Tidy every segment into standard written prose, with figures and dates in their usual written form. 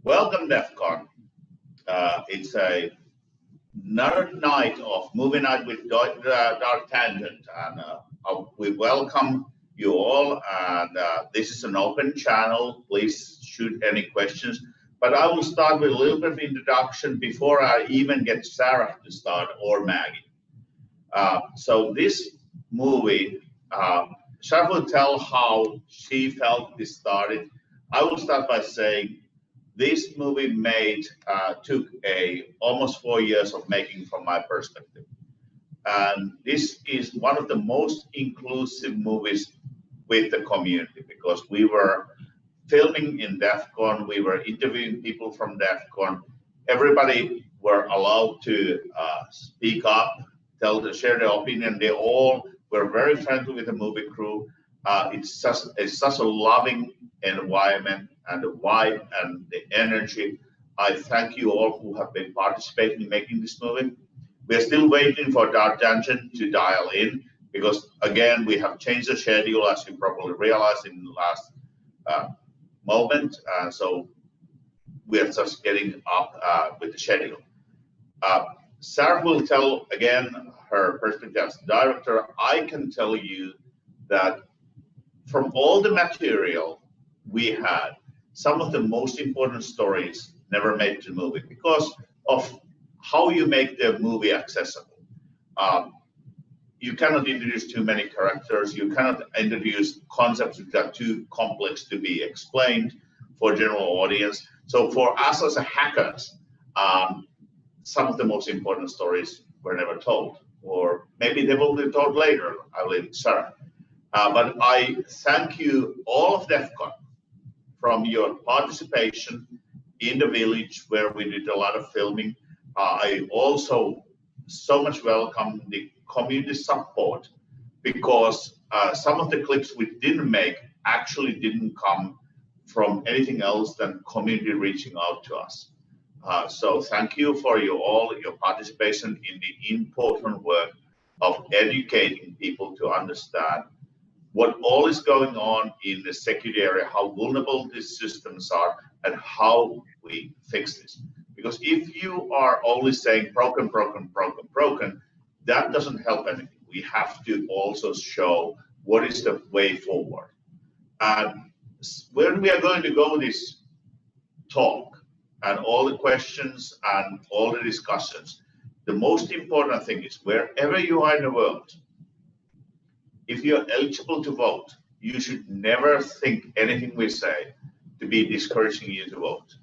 Welcome, DEF CON. It's another night of movie night with Dark Tangent, and we welcome you all. And this is an open channel. Please shoot any questions. But I will start with a little bit of introduction before I even get Sarah to start or Maggie. So this movie, Sarah will tell how she felt this started. I will start by saying this movie took almost 4 years of making from my perspective. And this is one of the most inclusive movies with the community because we were filming in DEF CON, we were interviewing people from DEF CON. Everybody were allowed to speak up, share their opinion. They all were very friendly with the movie crew. It's such a loving environment and the vibe and the energy. I thank you all who have been participating in making this movie. We're still waiting for Dark Tangent to dial in because, again, we have changed the schedule, as you probably realized in the last moment. So we're just getting up with the schedule. Sarah will tell, again, her perspective as director. I can tell you that from all the material we had, some of the most important stories never made to the movie because of how you make the movie accessible. You cannot introduce too many characters. You cannot introduce concepts that are too complex to be explained for general audience. So for us as hackers, some of the most important stories were never told, or maybe they will be told later. I will Sarah. But I thank you, all of DEF CON, from your participation in the village where we did a lot of filming. I also so much welcome the community support because some of the clips we didn't make actually didn't come from anything else than community reaching out to us. So thank you for your participation in the important work of educating people to understand what all is going on in the security area, how vulnerable these systems are, and how we fix this. Because if you are only saying broken, broken, broken, broken, that doesn't help anything. We have to also show what is the way forward. And when we are going to go this talk and all the questions and all the discussions, the most important thing is wherever you are in the world, if you're eligible to vote, you should never think anything we say to be discouraging you to vote.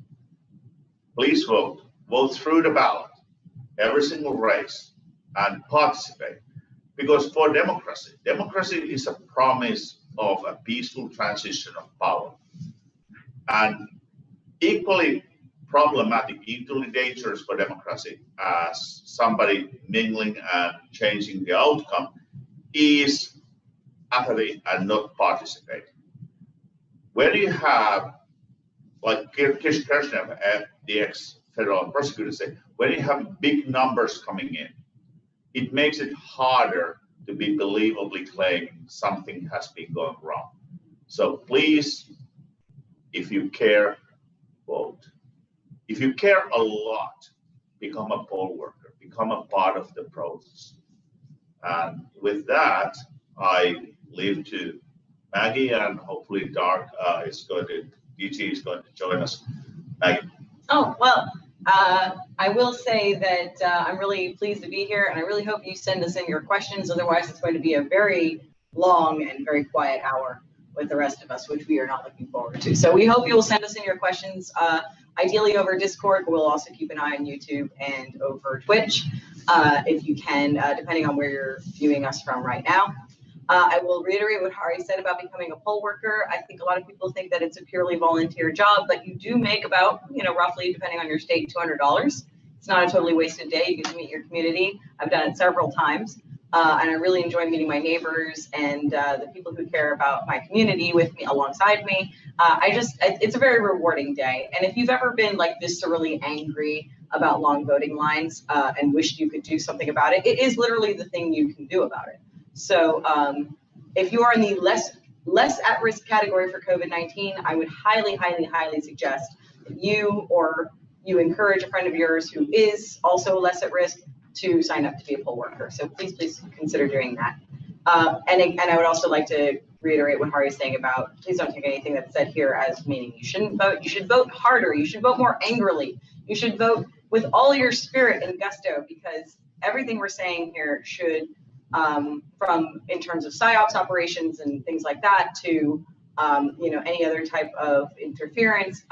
Please vote. Vote through the ballot, every single race, and participate. Because for democracy is a promise of a peaceful transition of power. And equally problematic, equally dangerous for democracy as somebody mingling and changing the outcome is apathy and not participate. When you have, like Kish Kirchner, the ex-federal prosecutor said, when you have big numbers coming in, it makes it harder to be believably claiming something has been going wrong. So please, if you care, vote. If you care a lot, become a poll worker, become a part of the process. And with that, I leave to Maggie, and hopefully DG is going to join us. Maggie. Oh, well, I will say that I'm really pleased to be here, and I really hope you send us in your questions. Otherwise, it's going to be a very long and very quiet hour with the rest of us, which we are not looking forward to. So we hope you will send us in your questions, ideally over Discord, but we'll also keep an eye on YouTube and over Twitch, if you can, depending on where you're viewing us from right now. I will reiterate what Hari said about becoming a poll worker. I think a lot of people think that it's a purely volunteer job, but you do make about, roughly, depending on your state, $200. It's not a totally wasted day. You get to meet your community. I've done it several times, and I really enjoy meeting my neighbors and the people who care about my community with me, alongside me. It's a very rewarding day. And if you've ever been like viscerally angry about long voting lines and wished you could do something about it, it is literally the thing you can do about it. So if you are in the less at-risk category for COVID-19, I would highly, highly, highly suggest you or you encourage a friend of yours who is also less at risk to sign up to be a poll worker. So please consider doing that. And I would also like to reiterate what Hari is saying about, please don't take anything that's said here as meaning you shouldn't vote. You should vote harder. You should vote more angrily. You should vote with all your spirit and gusto, because everything we're saying here should, from in terms of PSYOPs operations and things like that to, any other type of interference,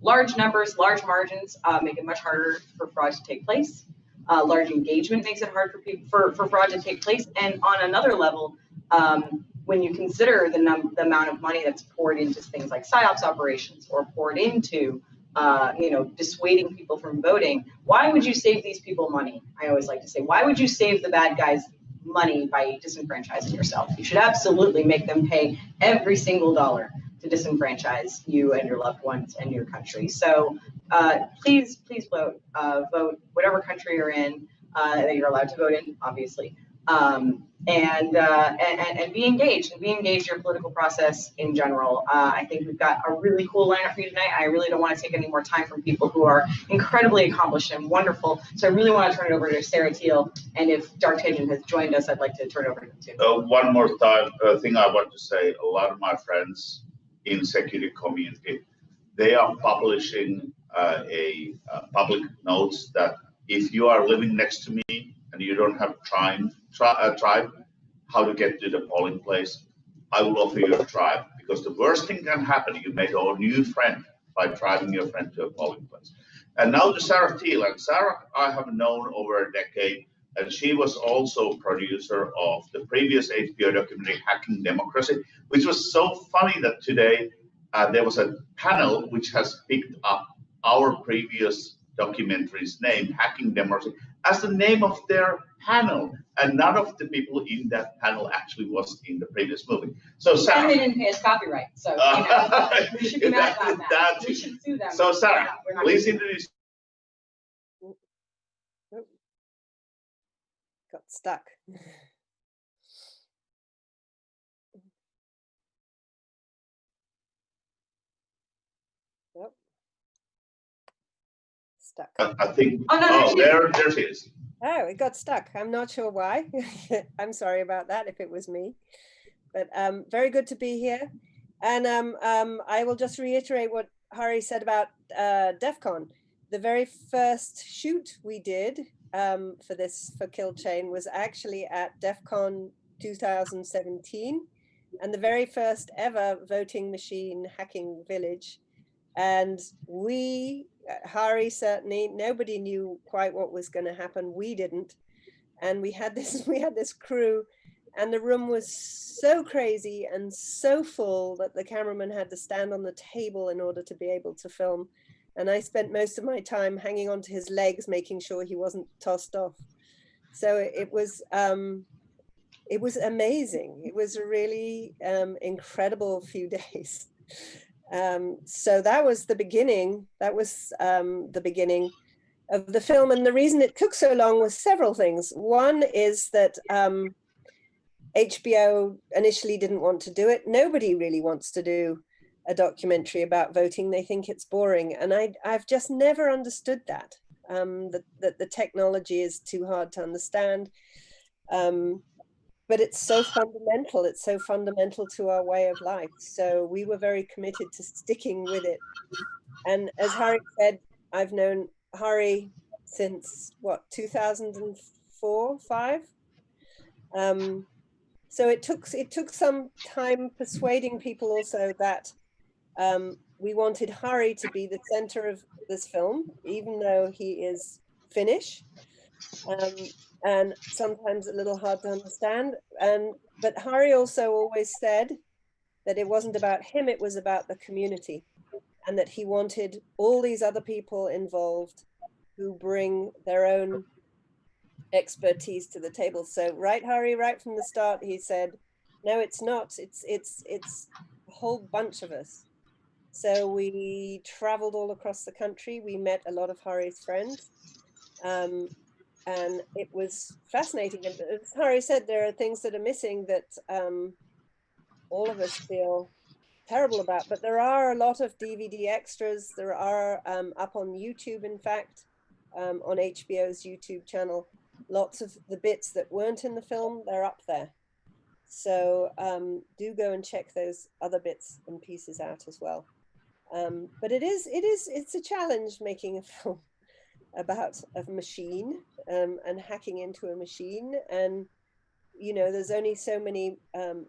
large numbers, large margins make it much harder for fraud to take place. Large engagement makes it hard for people for fraud to take place. And on another level, when you consider the amount of money that's poured into things like PSYOPs operations or poured into, dissuading people from voting, why would you save these people money? I always like to say, why would you save the bad guys money by disenfranchising yourself? You should absolutely make them pay every single dollar to disenfranchise you and your loved ones and your country. So please vote. Vote whatever country you're in that you're allowed to vote in, obviously, and be engaged in your political process in general. I think we've got a really cool lineup for you tonight. I really don't want to take any more time from people who are incredibly accomplished and wonderful. So I really want to turn it over to Sarah Teal. And if Darktagion has joined us, I'd like to turn it over to him too. One more thing I want to say. A lot of my friends in security community, they are publishing public notes that if you are living next to me and you don't have tribe how to get to the polling place, I will offer you a tribe, because the worst thing can happen, you made a new friend by driving your friend to a polling place. And now to Sarah Teal. And Sarah I have known over a decade, and she was also producer of the previous HBO documentary Hacking Democracy, which was so funny that today there was a panel which has picked up our previous documentary's name, Hacking Democracy, as the name of their panel. And none of the people in that panel actually was in the previous movie. So Sarah, and they didn't pay us copyright, so we should be mad about that. We should sue them. So Sarah, please introduce. Got stuck. Yep. Stuck. I think. Oh, no, there she is. Oh, it got stuck. I'm not sure why. I'm sorry about that if it was me. But very good to be here. And I will just reiterate what Hari said about DEF CON. The very first shoot we did for Kill Chain was actually at DEF CON 2017, and the very first ever voting machine hacking village. And Hari certainly, nobody knew quite what was going to happen. We didn't. And we had this crew, and the room was so crazy and so full that the cameraman had to stand on the table in order to be able to film. And I spent most of my time hanging onto his legs, making sure he wasn't tossed off. So it was amazing. It was a really incredible few days. So that was the beginning. That was the beginning of the film. And the reason it took so long was several things. One is that HBO initially didn't want to do it. Nobody really wants to do a documentary about voting. They think it's boring. And I've just never understood that, that the technology is too hard to understand. But it's so fundamental. It's so fundamental to our way of life. So we were very committed to sticking with it. And as Hari said, I've known Hari since, 2004, 5? So it took some time persuading people also that we wanted Hari to be the center of this film, even though he is Finnish. And sometimes a little hard to understand. But Hari also always said that it wasn't about him, it was about the community, and that he wanted all these other people involved who bring their own expertise to the table. So right, Hari, right from the start, he said, no, it's not, it's a whole bunch of us. So we traveled all across the country. We met a lot of Hari's friends. And it was fascinating. And as Hari said, there are things that are missing that all of us feel terrible about, but there are a lot of DVD extras. There are up on YouTube, in fact, on HBO's YouTube channel, lots of the bits that weren't in the film, they're up there. So do go and check those other bits and pieces out as well. But it's a challenge making a film about a machine and hacking into a machine, and you know, there's only so many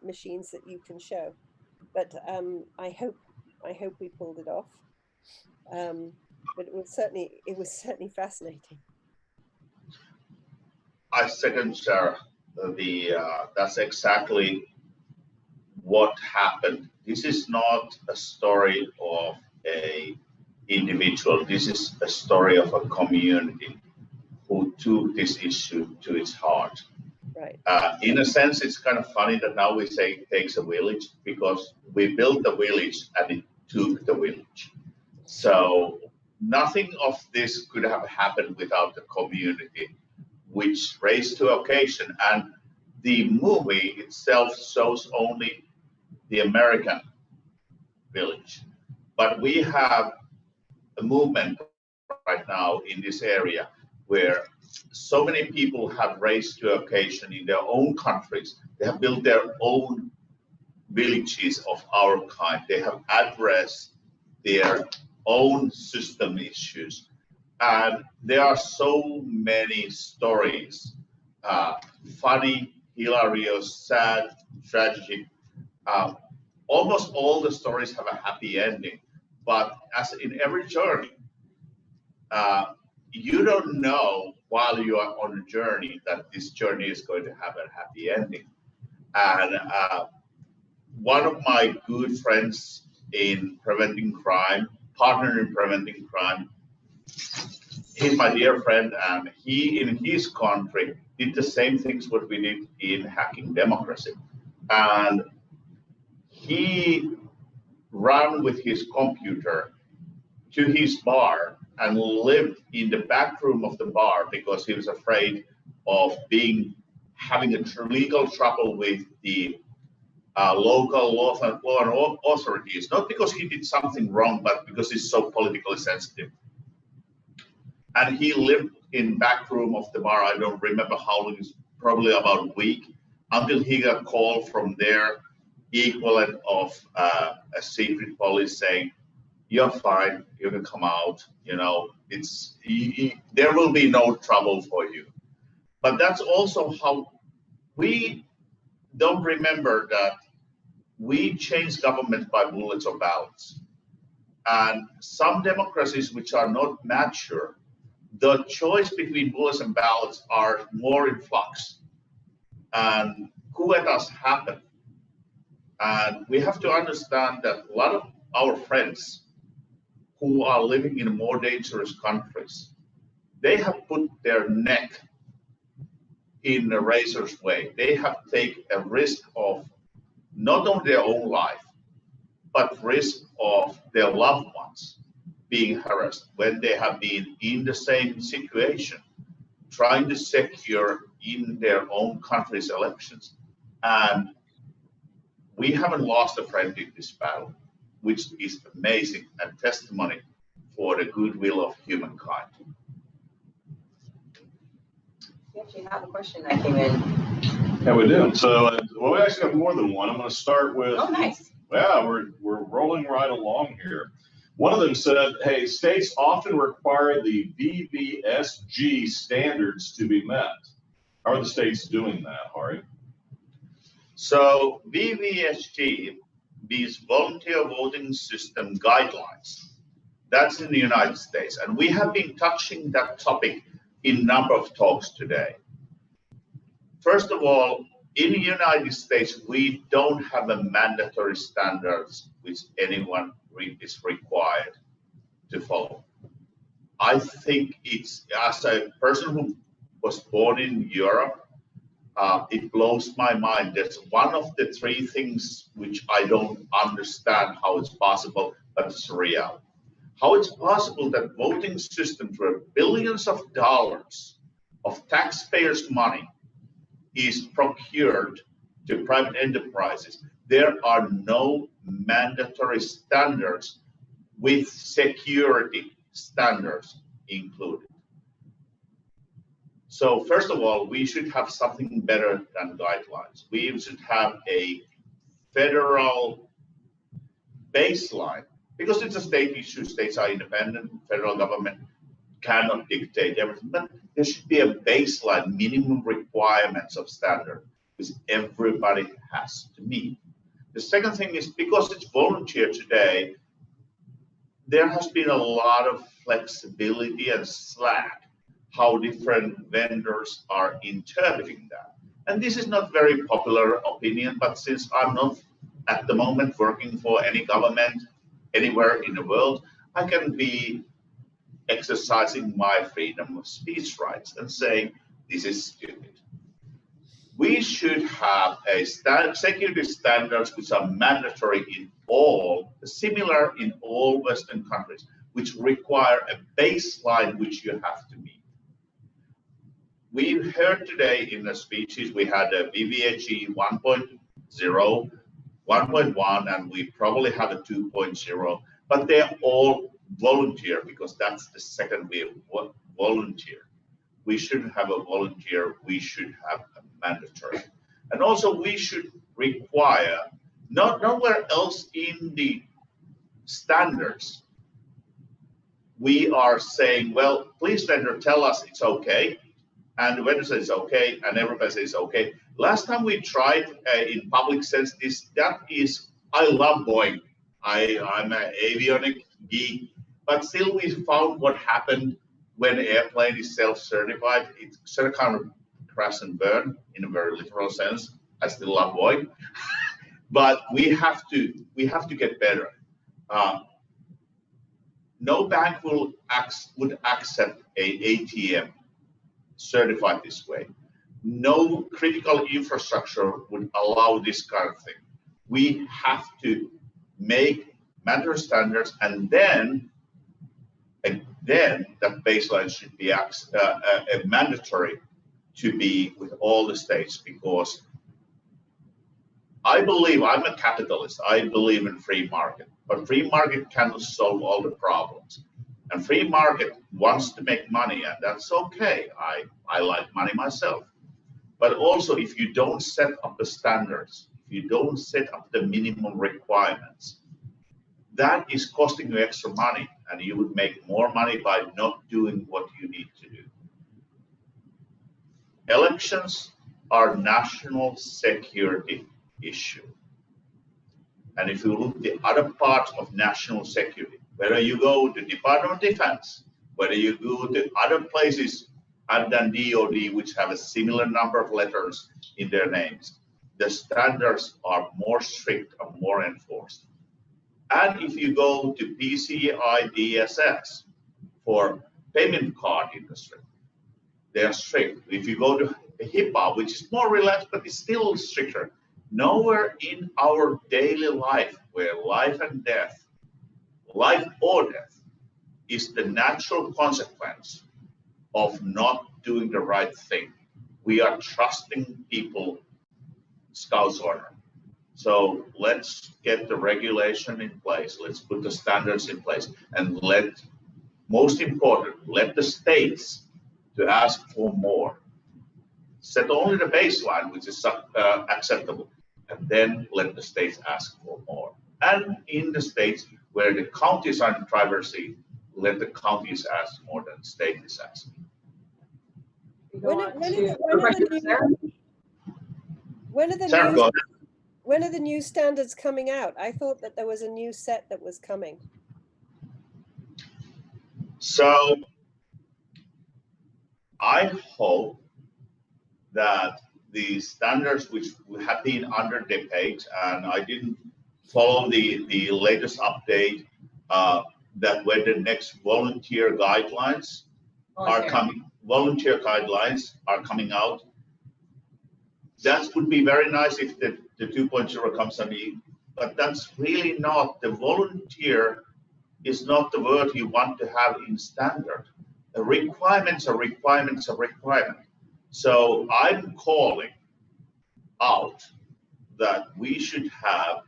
machines that you can show. But I hope we pulled it off. But it was certainly fascinating. I second Sarah. That's exactly what happened. This is not a story of a individual. This is a story of a community who took this issue to its heart. Right. In a sense, it's kind of funny that now we say it takes a village, because we built the village and it took the village. So nothing of this could have happened without the community, which raised to occasion. And the movie itself shows only the American village. But we have a movement right now in this area where so many people have raised to occasion in their own countries. They have built their own villages of our kind. They have addressed their own system issues. And there are so many stories, funny, hilarious, sad, tragic. Almost all the stories have a happy ending. But as in every journey, you don't know while you are on a journey that this journey is going to have a happy ending. And one of my good friends in preventing crime, partner in preventing crime, he's my dear friend, and he in his country did the same things what we did in Hacking Democracy. And he ran with his computer to his bar and lived in the back room of the bar because he was afraid of having a legal trouble with the local law and authorities, not because he did something wrong, but because he's so politically sensitive. And he lived in back room of the bar. I don't remember how long, it's probably about a week, until he got a call from their equivalent of a secret police saying, "You're fine, you can come out, you know, there will be no trouble for you." But that's also how we don't remember that we change government by bullets or ballots. And some democracies which are not mature, the choice between bullets and ballots are more in flux. And coup d'etats happen. And we have to understand that a lot of our friends who are living in more dangerous countries, they have put their neck in a razor's way. They have taken a risk of not only their own life, but risk of their loved ones being harassed when they have been in the same situation, trying to secure in their own country's elections. And we haven't lost a friend in this battle, which is amazing and testimony for the goodwill of humankind. We actually have a question that came in. Yeah, we do. So, well, we actually have more than one. I'm going to start with. Oh, nice. Yeah, we're rolling right along here. One of them said, "Hey, states often require the VVSG standards to be met. How are the states doing that, Hari?" So VVSG means Volunteer Voting System Guidelines. That's in the United States. And we have been touching that topic in a number of talks today. First of all, in the United States, we don't have a mandatory standards which anyone is required to follow. I think it's, as a person who was born in Europe, it blows my mind. That's one of the three things which I don't understand how it's possible, but it's real. How it's possible that voting systems where billions of dollars of taxpayers' money is procured to private enterprises, there are no mandatory standards with security standards included. So first of all, we should have something better than guidelines. We should have a federal baseline, because it's a state issue. States are independent. Federal government cannot dictate everything, but there should be a baseline minimum requirements of standard which everybody has to meet. The second thing is, because it's volunteer today, there has been a lot of flexibility and slack how different vendors are interpreting that. And this is not very popular opinion, but since I'm not at the moment working for any government anywhere in the world, I can be exercising my freedom of speech rights and saying this is stupid. We should have a security standards which are mandatory in all, similar in all Western countries, which require a baseline which you have to meet. We heard today in the speeches, we had a VVHE 1.0, 1.1, and we probably have a 2.0, but they're all volunteer, because that's the second way of volunteer. We shouldn't have a volunteer, we should have a mandatory. And also we should require, nowhere else in the standards, we are saying, well, please vendor, tell us it's okay. And the vendor says okay, and everybody says okay. Last time we tried in public sense that is, I love Boeing. I'm an avionic geek, but still we found what happened when an airplane is self-certified. It's sort of kind of crash and burn in a very literal sense. I still love Boeing, but we have to get better. No bank would accept a ATM certified this way. No critical infrastructure would allow this kind of thing. We have to make mandatory standards, and then that baseline should be mandatory to be with all the states, because I believe, I'm a capitalist, I believe in free market, but free market cannot solve all the problems. And free market wants to make money, and that's okay. I like money myself. But also, if you don't set up the standards, if you don't set up the minimum requirements, that is costing you extra money, and you would make more money by not doing what you need to do. Elections are national security issue. And if you look at the other parts of national security, whether you go to Department of Defense, whether you go to other places other than DOD, which have a similar number of letters in their names, the standards are more strict and more enforced. And if you go to PCI DSS for payment card industry, they are strict. If you go to HIPAA, which is more relaxed, but it's still stricter, nowhere in our daily life where life and death, life or death, is the natural consequence of not doing the right thing. We are trusting people, Scouts honor. So let's get the regulation in place. Let's put the standards in place, and most important, let the states to ask for more. Set only the baseline, which is acceptable, and then let the states ask for more. And in the states where the counties are in the driver's seat, let the counties ask more than the state is asking. When are the new standards coming out? I thought that there was a new set that was coming. So I hope that the standards which have been under debate, and I didn't follow the latest update, that when the next volunteer guidelines are coming out. That would be very nice if the 2.0 comes on, but that's really not, the volunteer is not the word you want to have in standard. The requirements are requirements are requirement. So I'm calling out that we should have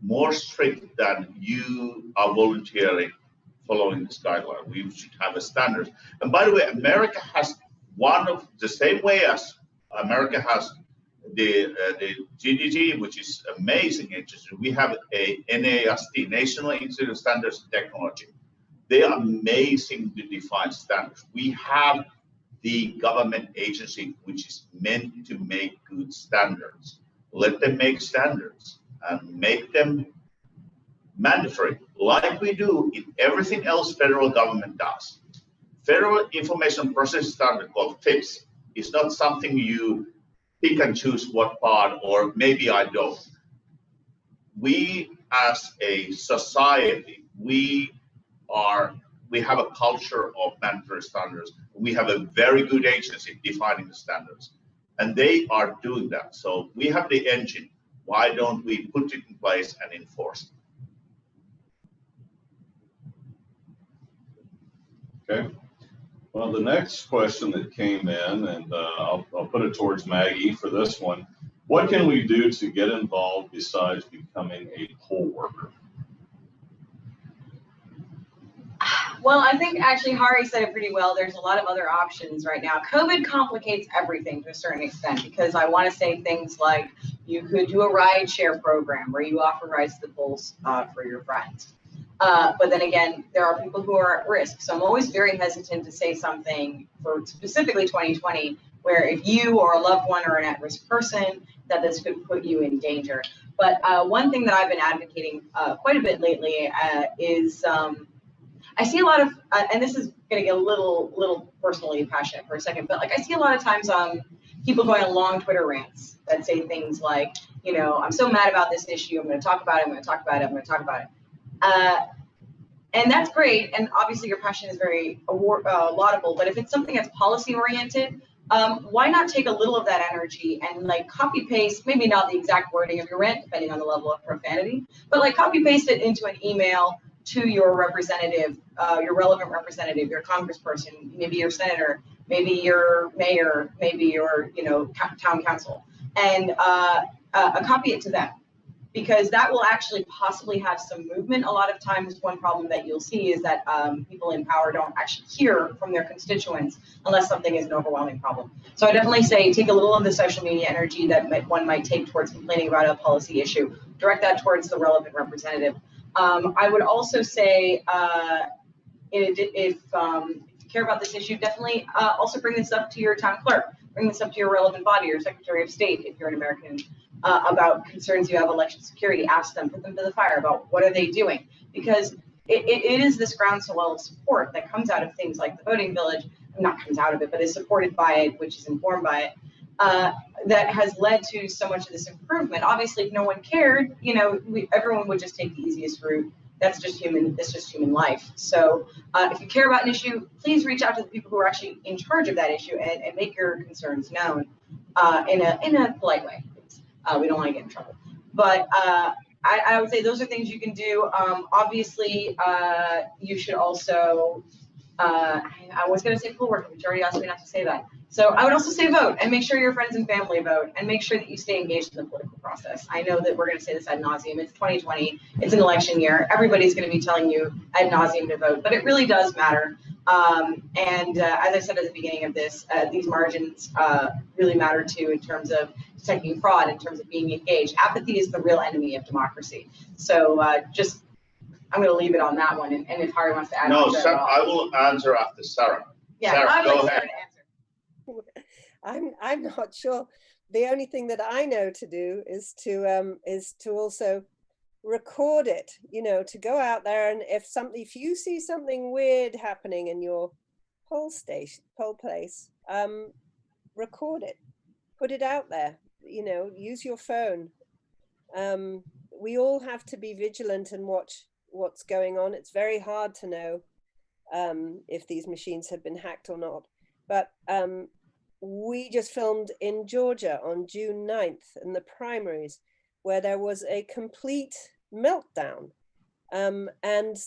more strict than you are volunteering following this guideline. We should have a standard. And by the way, America has one of the same way as America has the GDG, which is amazing. We have a NAST, National Institute of Standards and Technology. They are amazing to define standards. We have the government agency which is meant to make good standards. Let them make standards and make them mandatory, like we do in everything else federal government does. Federal Information Processing Standard, called FIPS, is not something you pick and choose what part, or maybe I don't. We as a society, we have a culture of mandatory standards. We have a very good agency defining the standards, and they are doing that. So we have the engine. Why don't we put it in place and enforce it? Okay. Well, the next question that came in, and I'll put it towards Maggie for this one. What can we do to get involved besides becoming a poll worker? Well, I think actually Hari said it pretty well. There's a lot of other options right now. COVID complicates everything to a certain extent, because I want to say things like you could do a ride share program where you offer rides to the polls for your friends. But then again, there are people who are at risk. So I'm always very hesitant to say something for specifically 2020, where if you or a loved one are an at-risk person, that this could put you in danger. But one thing that I've been advocating quite a bit lately is I see a lot of, and this is going to get a little personally passionate for a second, but like I see a lot of times people going on long Twitter rants that say things like, you know, I'm so mad about this issue. I'm going to talk about it. I'm going to talk about it. I'm going to talk about it. And that's great. And obviously your passion is very laudable. But if it's something that's policy oriented, why not take a little of that energy and like copy paste, maybe not the exact wording of your rant, depending on the level of profanity, but like copy paste it into an email to your representative, your relevant representative, your congressperson, maybe your senator, maybe your mayor, maybe your, you know, town council, and copy it to them, because that will actually possibly have some movement. A lot of times one problem that you'll see is that people in power don't actually hear from their constituents unless something is an overwhelming problem. So I definitely say take a little of the social media energy that one might take towards complaining about a policy issue, direct that towards the relevant representative. I would also say if you care about this issue, definitely also bring this up to your town clerk, bring this up to your relevant body, your Secretary of State, if you're an American, about concerns you have election security. Ask them, put them to the fire about what are they doing, because it is this groundswell of support that comes out of things like the Voting Village, not comes out of it, but is supported by it, which is informed by it, that has led to so much of this improvement. Obviously, if no one cared, you know, everyone would just take the easiest route. That's just human. It's just human life. So if you care about an issue, please reach out to the people who are actually in charge of that issue and make your concerns known in a polite way. We don't want to get in trouble. But I would say those are things you can do. Obviously, you should also, I was going to say poll working, but you already asked me not to say that. So I would also say vote, and make sure your friends and family vote, and make sure that you stay engaged in the political process. I know that we're going to say this ad nauseum. It's 2020. It's an election year. Everybody's going to be telling you ad nauseum to vote, but it really does matter. As I said at the beginning of this, these margins really matter too in terms of detecting fraud, in terms of being engaged. Apathy is the real enemy of democracy. So I'm going to leave it on that one. And if Hari wants to add, no, I will answer after Sarah. Yeah, Sarah, I'd go like ahead. Sarah to answer. I'm not sure. The only thing that I know to do is to also record it, you know, to go out there, and if you see something weird happening in your poll place, record it, put it out there, you know, use your phone. We all have to be vigilant and watch what's going on. It's very hard to know if these machines have been hacked or not, but we just filmed in Georgia on June 9th in the primaries, where there was a complete meltdown. And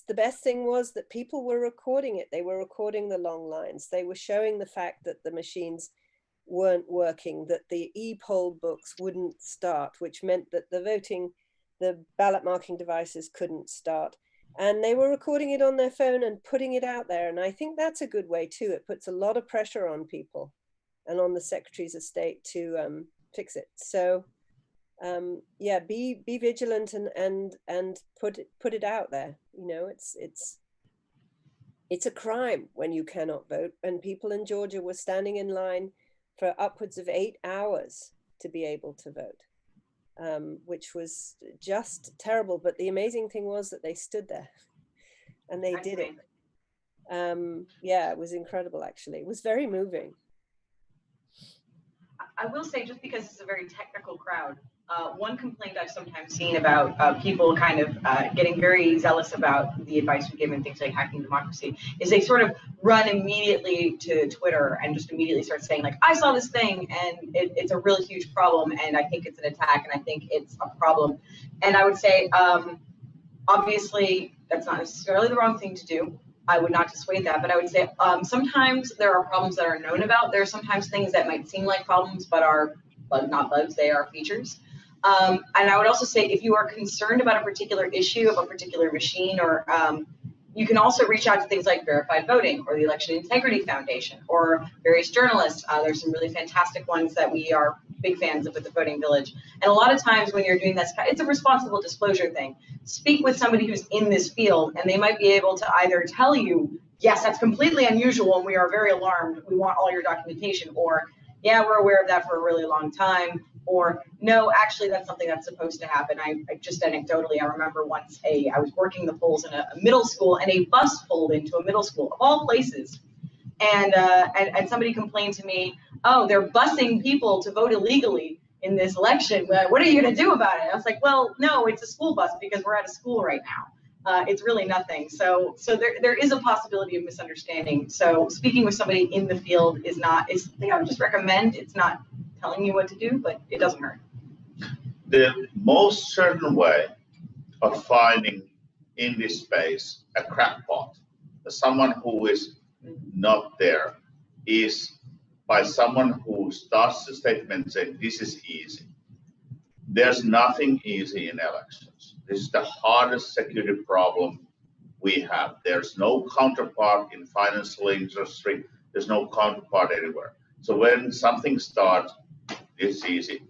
the best thing was that people were recording it. They were recording the long lines. They were showing the fact that the machines weren't working, that the e-poll books wouldn't start, which meant that the the ballot marking devices couldn't start. And they were recording it on their phone and putting it out there. And I think that's a good way too. It puts a lot of pressure on people and on the secretaries of state to fix it. So yeah, be vigilant and put it out there. You know, it's a crime when you cannot vote. And people in Georgia were standing in line for upwards of 8 hours to be able to vote, which was just terrible. But the amazing thing was that they stood there and they did it. Yeah, it was incredible, actually. It was very moving. I will say, just because it's a very technical crowd, one complaint I've sometimes seen about people kind of getting very zealous about the advice we give in things like hacking democracy is they sort of run immediately to Twitter and just immediately start saying, like, I saw this thing and it's a really huge problem and I think it's an attack and I think it's a problem. And I would say, obviously, that's not necessarily the wrong thing to do. I would not dissuade that, but I would say sometimes there are problems that are known about. There are sometimes things that might seem like problems, but are not bugs, they are features. And I would also say, if you are concerned about a particular issue of a particular machine, or you can also reach out to things like Verified Voting or the Election Integrity Foundation or various journalists. There's some really fantastic ones that we are big fans of at the Voting Village. And a lot of times when you're doing this, it's a responsible disclosure thing. Speak with somebody who's in this field, and they might be able to either tell you, yes, that's completely unusual and we are very alarmed, we want all your documentation, or yeah, we're aware of that for a really long time, or no, actually that's something that's supposed to happen. I just anecdotally, I remember once I was working the polls in a middle school, and a bus pulled into a middle school of all places. And somebody complained to me, oh, they're busing people to vote illegally in this election. What are you going to do about it? I was like, well, no, it's a school bus because we're at a school right now. It's really nothing. So there is a possibility of misunderstanding. So speaking with somebis in the field is something I would just recommend. It's not telling you what to do, but it doesn't hurt. The most certain way of finding in this space a crackpot, someone who is not there, is by someone who starts the statement saying, this is easy. There's nothing easy in elections. This is the hardest security problem we have. There's no counterpart in financial industry. There's no counterpart anywhere. So when something starts, it's easy.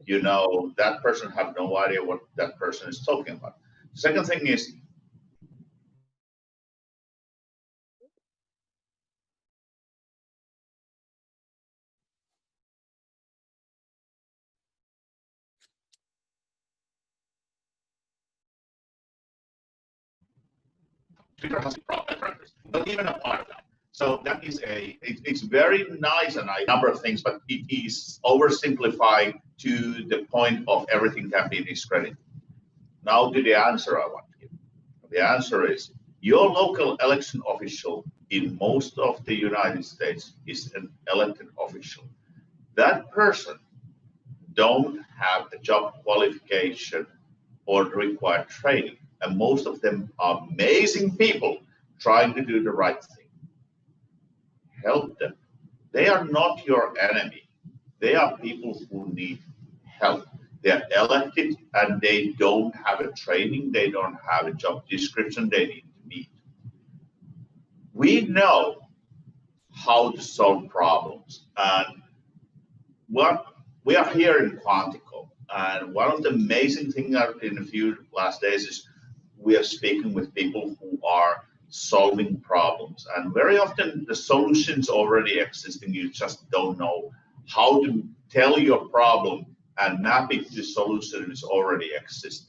You know, that person have no idea what that person is talking about. The second thing is, Twitter has problems, but even a part of that. So that is it's very nice and a number of things, but it is oversimplified to the point of everything can be discredited. Now to the answer I want to give. The answer is your local election official in most of the United States is an elected official. That person don't have the job qualification or the required training. And most of them are amazing people trying to do the right thing. Help them. They are not your enemy. They are people who need help. They are elected and they don't have a training. They don't have a job description they need to meet. We know how to solve problems. And we are here in Quantico. And one of the amazing things in a few last days is we are speaking with people who are solving problems. And very often the solutions already exist and you just don't know how to tell your problem and map it to the solution is already existing.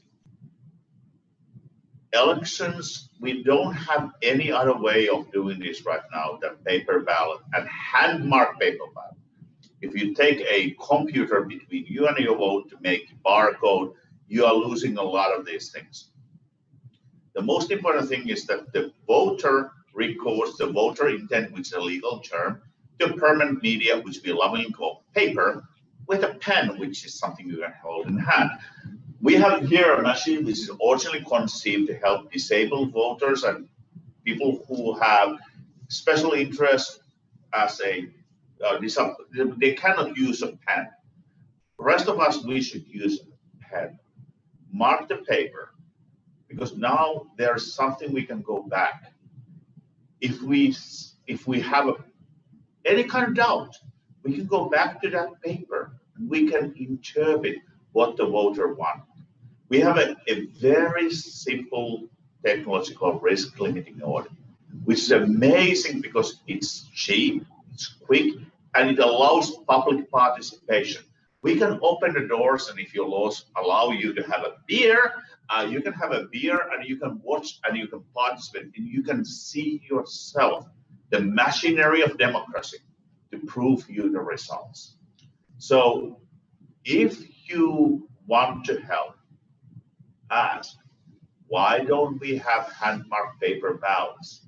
Elections, we don't have any other way of doing this right now than paper ballot and hand-marked paper ballot. If you take a computer between you and your vote to make barcode, you are losing a lot of these things. The most important thing is that the voter records the voter intent, which is a legal term, to permanent media, which we lovingly call paper, with a pen, which is something you can hold in hand. We have here a machine which is originally conceived to help disabled voters and people who have special interest as they cannot use a pen. The rest of us, we should use a pen. mark the paper, because now there's something we can go back. If we have any kind of doubt, we can go back to that paper and we can interpret what the voter wants. We have a very simple technological risk limiting audit, which is amazing because it's cheap, it's quick, and it allows public participation. We can open the doors, and if your laws allow you to have a beer, you can have a beer and you can watch and you can participate and you can see yourself the machinery of democracy to prove you the results. So if you want to help, ask, why don't we have hand-marked paper ballots?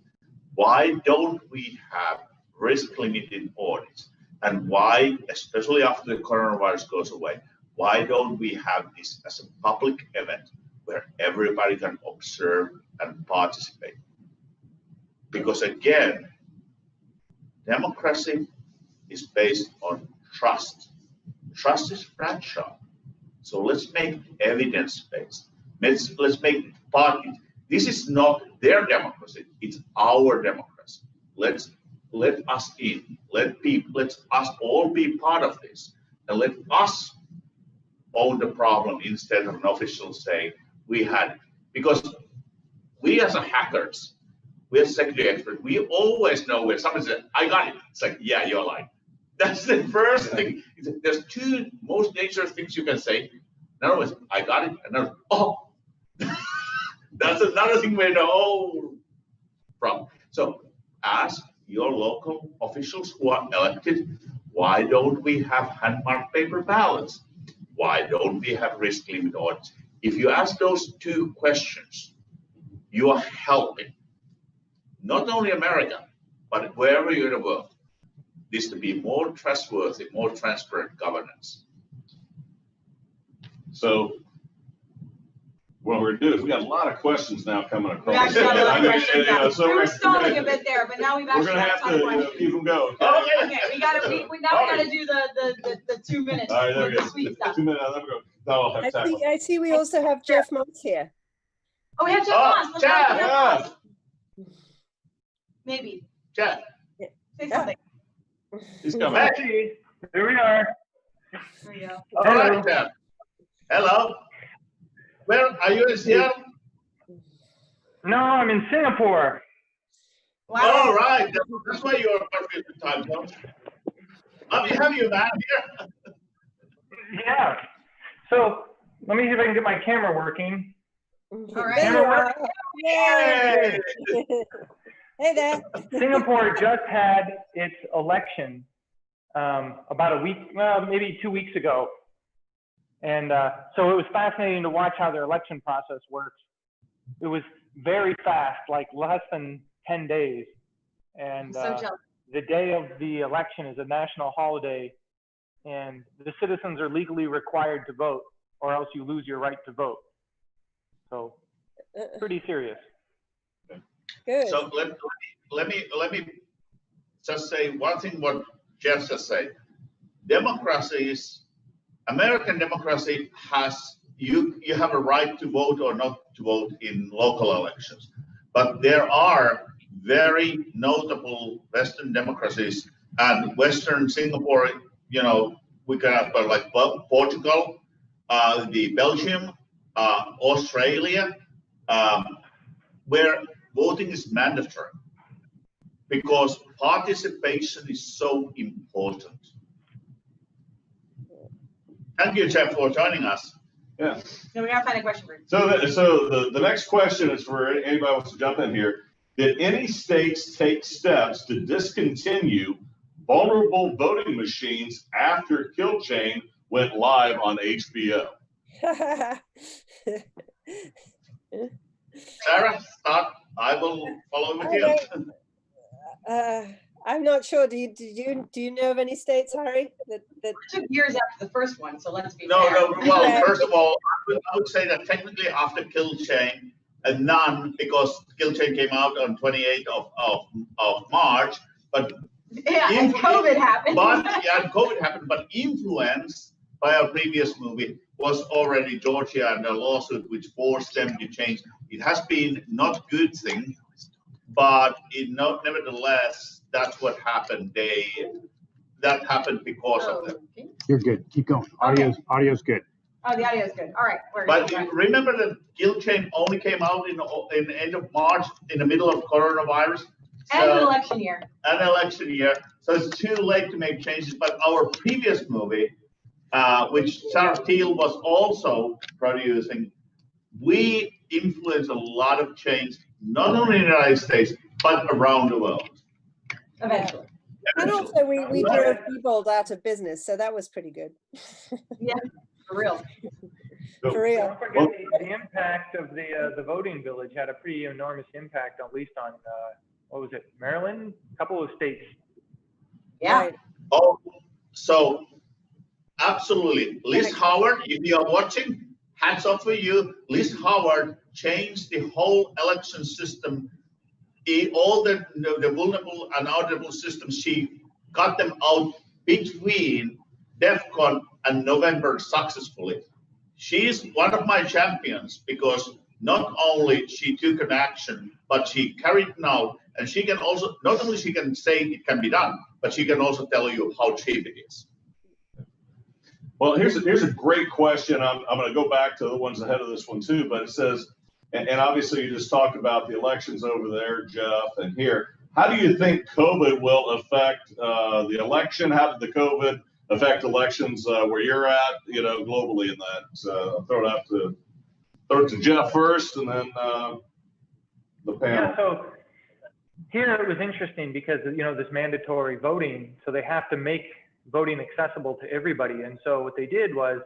Why don't we have risk-limited audits? And why, especially after the coronavirus goes away, why don't we have this as a public event where everybody can observe and participate? Because again, democracy is based on trust. Trust is fragile. So let's make evidence-based. Let's make parties. This is not their democracy, it's our democracy. Let us in. Let us all be part of this. And let us own the problem instead of an official saying we had it. Because we as a hackers, we as security experts, we always know when someone says, I got it. It's like, yeah, you're lying. That's the first thing. There's two most dangerous things you can say. Another is, I got it. Another, oh. That's another thing we know from. So ask your local officials who are elected, why don't we have hand-marked paper ballots? Why don't we have risk limit audits? If you ask those two questions, you are helping not only America, but wherever you're in the world, this to be more trustworthy, more transparent governance. So what we're gonna do is we got a lot of questions now coming across. We actually got a lot of questions now. So We were we're stalling a bit there, but now we've actually gonna got have time to questions. keep them going. Okay, we gotta do the 2 minutes, All right, there we the go. sweet stuff. 2 minutes, then we go. Now I'll have time. I see we also have Jeff Moss here. Oh, we have Jeff Moss. Let's Jeff, have Jeff yeah. Moss. Maybe, Jeff, say something. He's coming. Matty, Here we are. There we go. all right, Jeff. Hello. Where are you in Seattle? No, I'm in Singapore. Wow. All right, that's why you're perfect with time zone. Have you man here? Yeah. So let me see if I can get my camera working. All right. There you are. Yay! Hey there. Singapore just had its election about a week, well, maybe 2 weeks ago. And so it was fascinating to watch how their election process works. It was very fast, like less than 10 days. And I'm so jealous. the day of the election is a national holiday, and the citizens are legally required to vote, or else you lose your right to vote. So pretty serious. Good. So let me just say one thing what Jeff just said. American democracy has, you have a right to vote or not to vote in local elections. But there are very notable Western democracies and Western Singapore, we can have like Portugal, the Belgium, Australia, where voting is mandatory because participation is so important. Thank you, Jeff, for joining us. Yeah. No, we gotta find a question for you. So the next question is for anybody who wants to jump in here. Did any states take steps to discontinue vulnerable voting machines after Kill Chain went live on HBO? Sarah, start. I will follow with you. I'm not sure. Do you know of any states, Harry? That It took years after the first one, so let's be No, fair. no. Well, first of all, I would say that technically after Kill Chain, none, because Kill Chain came out on 28th of March, but Yeah, and COVID happened. COVID happened, but influence by our previous movie was already Georgia and a lawsuit which forced them to change. It has been not good thing, but nevertheless, that's what happened. That happened because of them. Okay. You're good. Keep going. Audio's good. Oh, the audio is good. All right. But remember that Kill Chain only came out in the end of March, in the middle of coronavirus. And an election year. An election year. So it's too late to make changes. But our previous movie, which Sarah Teal was also producing, we influenced a lot of change, not only in the United States, but around the world. Eventually. And also we drove Diebold out of business, so that was pretty good. Yeah, for real. For real. Don't forget the impact of the voting village had a pretty enormous impact, at least on what was it, Maryland, a couple of states. Yeah. Right. Oh, so absolutely. Liz Howard, if you are watching, hats off for you. Liz Howard changed the whole election system. All the vulnerable and audible systems, she got them out between DEFCON and November successfully. She is one of my champions because not only she took an action, but she carried it out, and she can also, not only she can say it can be done, but she can also tell you how cheap it is. Well, here's a great question. I'm going to go back to the ones ahead of this one too, but it says, and obviously you just talked about the elections over there, Jeff, and here. How do you think COVID will affect the election? How did the COVID affect elections where you're at, globally in that? I'll throw it to Jeff first, and then the panel. Yeah, so here it was interesting because, this mandatory voting, so they have to make voting accessible to everybody. And so what they did was,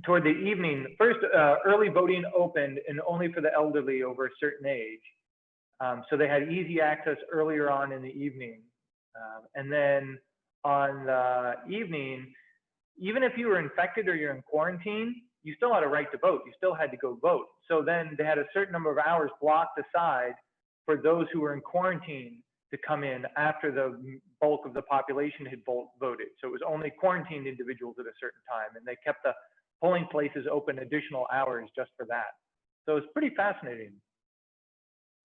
toward the evening, first early voting opened and only for the elderly over a certain age. So they had easy access earlier on in the evening. And then on the evening, even if you were infected or you're in quarantine, you still had a right to vote. You still had to go vote. So then they had a certain number of hours blocked aside for those who were in quarantine to come in after the bulk of the population had voted. So it was only quarantined individuals at a certain time, and they kept the polling places open additional hours just for that. So it's pretty fascinating.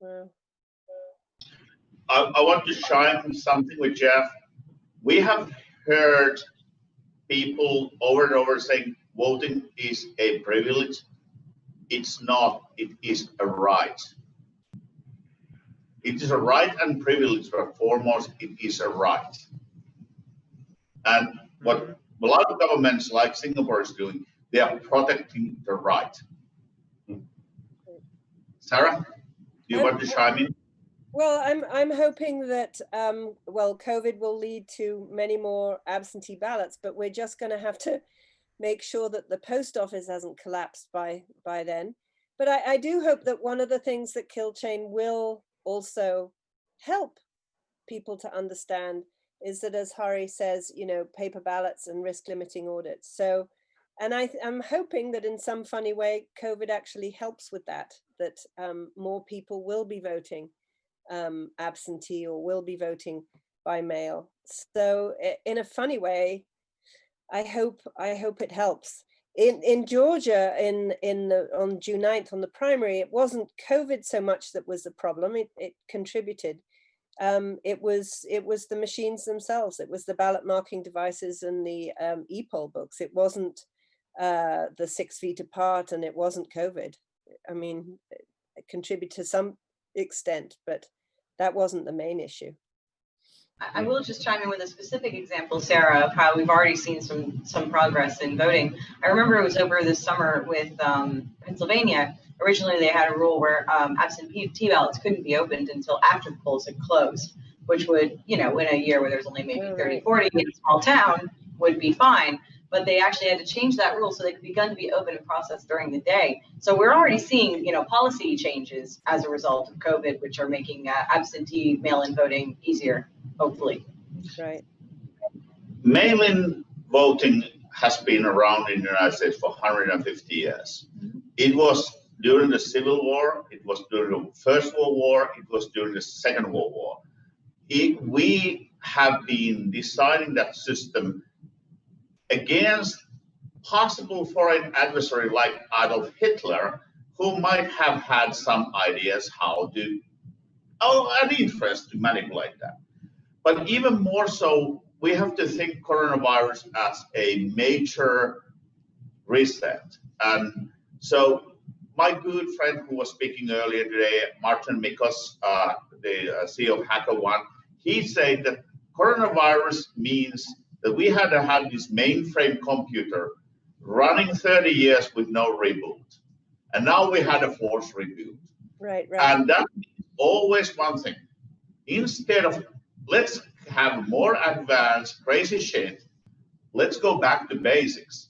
Wow. I want to shine something with Jeff. We have heard people over and over saying voting is a privilege. It's not, it is a right. It is a right and privilege, but foremost, it is a right. And what a lot of governments like Singapore is doing, they are protecting the right. Sarah, do you want to chime in? Well, I'm hoping that COVID will lead to many more absentee ballots, but we're just going to have to make sure that the post office hasn't collapsed by then. But I do hope that one of the things that Kill Chain will also help people to understand is that, as Hari says, paper ballots and risk limiting audits. So, and I'm hoping that in some funny way, COVID actually helps with that more people will be voting absentee or will be voting by mail. So in a funny way, I hope it helps. In Georgia, on June 9th on the primary, it wasn't COVID so much that was the problem. It contributed. It was the machines themselves. It was the ballot marking devices and the e-poll books. It wasn't the 6 feet apart, and it wasn't COVID. I mean, it contributed to some extent, but that wasn't the main issue. I will just chime in with a specific example, Sarah, of how we've already seen some progress in voting. I remember it was over this summer with Pennsylvania. Originally, they had a rule where absentee ballots couldn't be opened until after the polls had closed, which would, in a year where there's only maybe 30, 40 in a small town, would be fine. But they actually had to change that rule so they could begin to be open and processed during the day. So we're already seeing, policy changes as a result of COVID, which are making absentee mail-in voting easier, hopefully. Right. Mail-in voting has been around in the United States for 150 years. It was during the Civil War, it was during the First World War, it was during the Second World War. We have been designing that system against possible foreign adversary like Adolf Hitler, who might have had some ideas how to, an interest to manipulate that. But even more so, we have to think coronavirus as a major reset. And so my good friend who was speaking earlier today, Martin Mikos, the CEO of HackerOne, he said that coronavirus means that we had to have this mainframe computer running 30 years with no reboot. And now we had a forced reboot. Right. And that means always one thing. Instead of let's have more advanced crazy shit, let's go back to basics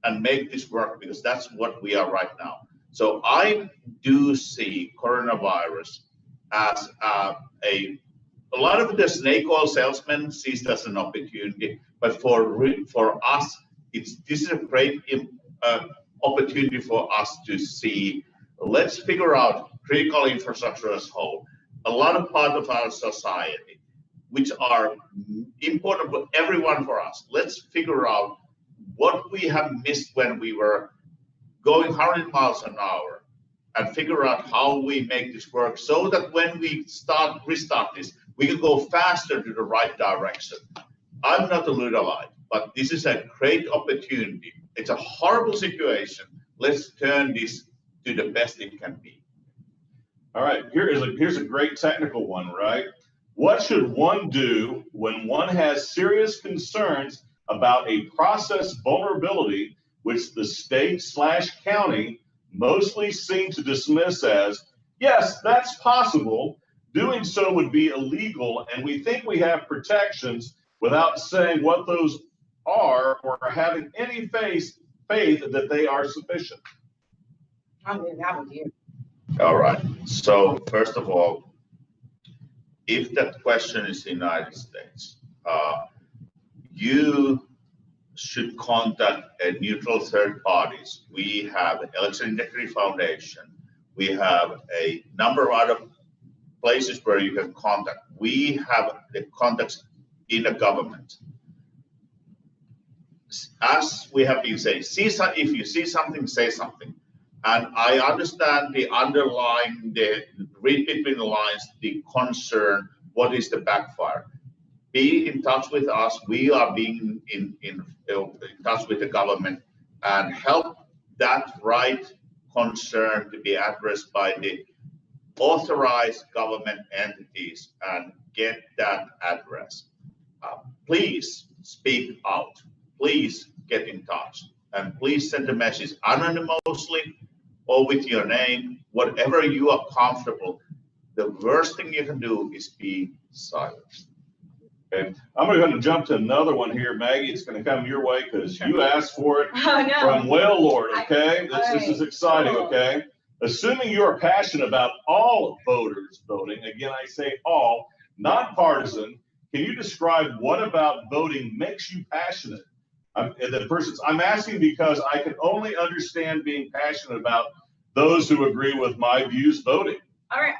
and make this work, because that's what we are right now. So I do see coronavirus as a lot of the snake oil salesmen sees it as an opportunity, but for us, this is a great opportunity for us to see. Let's figure out critical infrastructure as whole. A lot of part of our society, which are important for everyone for us. Let's figure out what we have missed when we were going 100 miles an hour and figure out how we make this work so that when we restart this, we can go faster to the right direction. I'm not a Luddite, but this is a great opportunity. It's a horrible situation. Let's turn this to the best it can be. All right, here's a great technical one, right? What should one do when one has serious concerns about a process vulnerability which the state/county mostly seem to dismiss as, yes, that's possible. Doing so would be illegal, and we think we have protections without saying what those are or having any faith that they are sufficient? I'm leaving that with you. All right. So first of all, if that question is the United States, you should contact a neutral third parties. We have Election Integrity Foundation. We have a number of other places where you can contact. We have the contacts in the government. As we have been saying, if you see something, say something. And I understand the underlying, read between the lines, the concern, what is the backfire. Be in touch with us. We are being in touch with the government and help that right concern to be addressed by the authorized government entities and get that addressed. Please speak out. Please get in touch. And please send a message anonymously or with your name, whatever you are comfortable. The worst thing you can do is be silent. Okay. I'm going to jump to another one here, Maggie. It's going to come your way because you asked for it from Whale Lord, okay? This is exciting, okay? Assuming you are passionate about all voters voting, again, I say all, nonpartisan, can you describe what about voting makes you passionate? I'm asking because I can only understand being passionate about those who agree with my views voting. All right.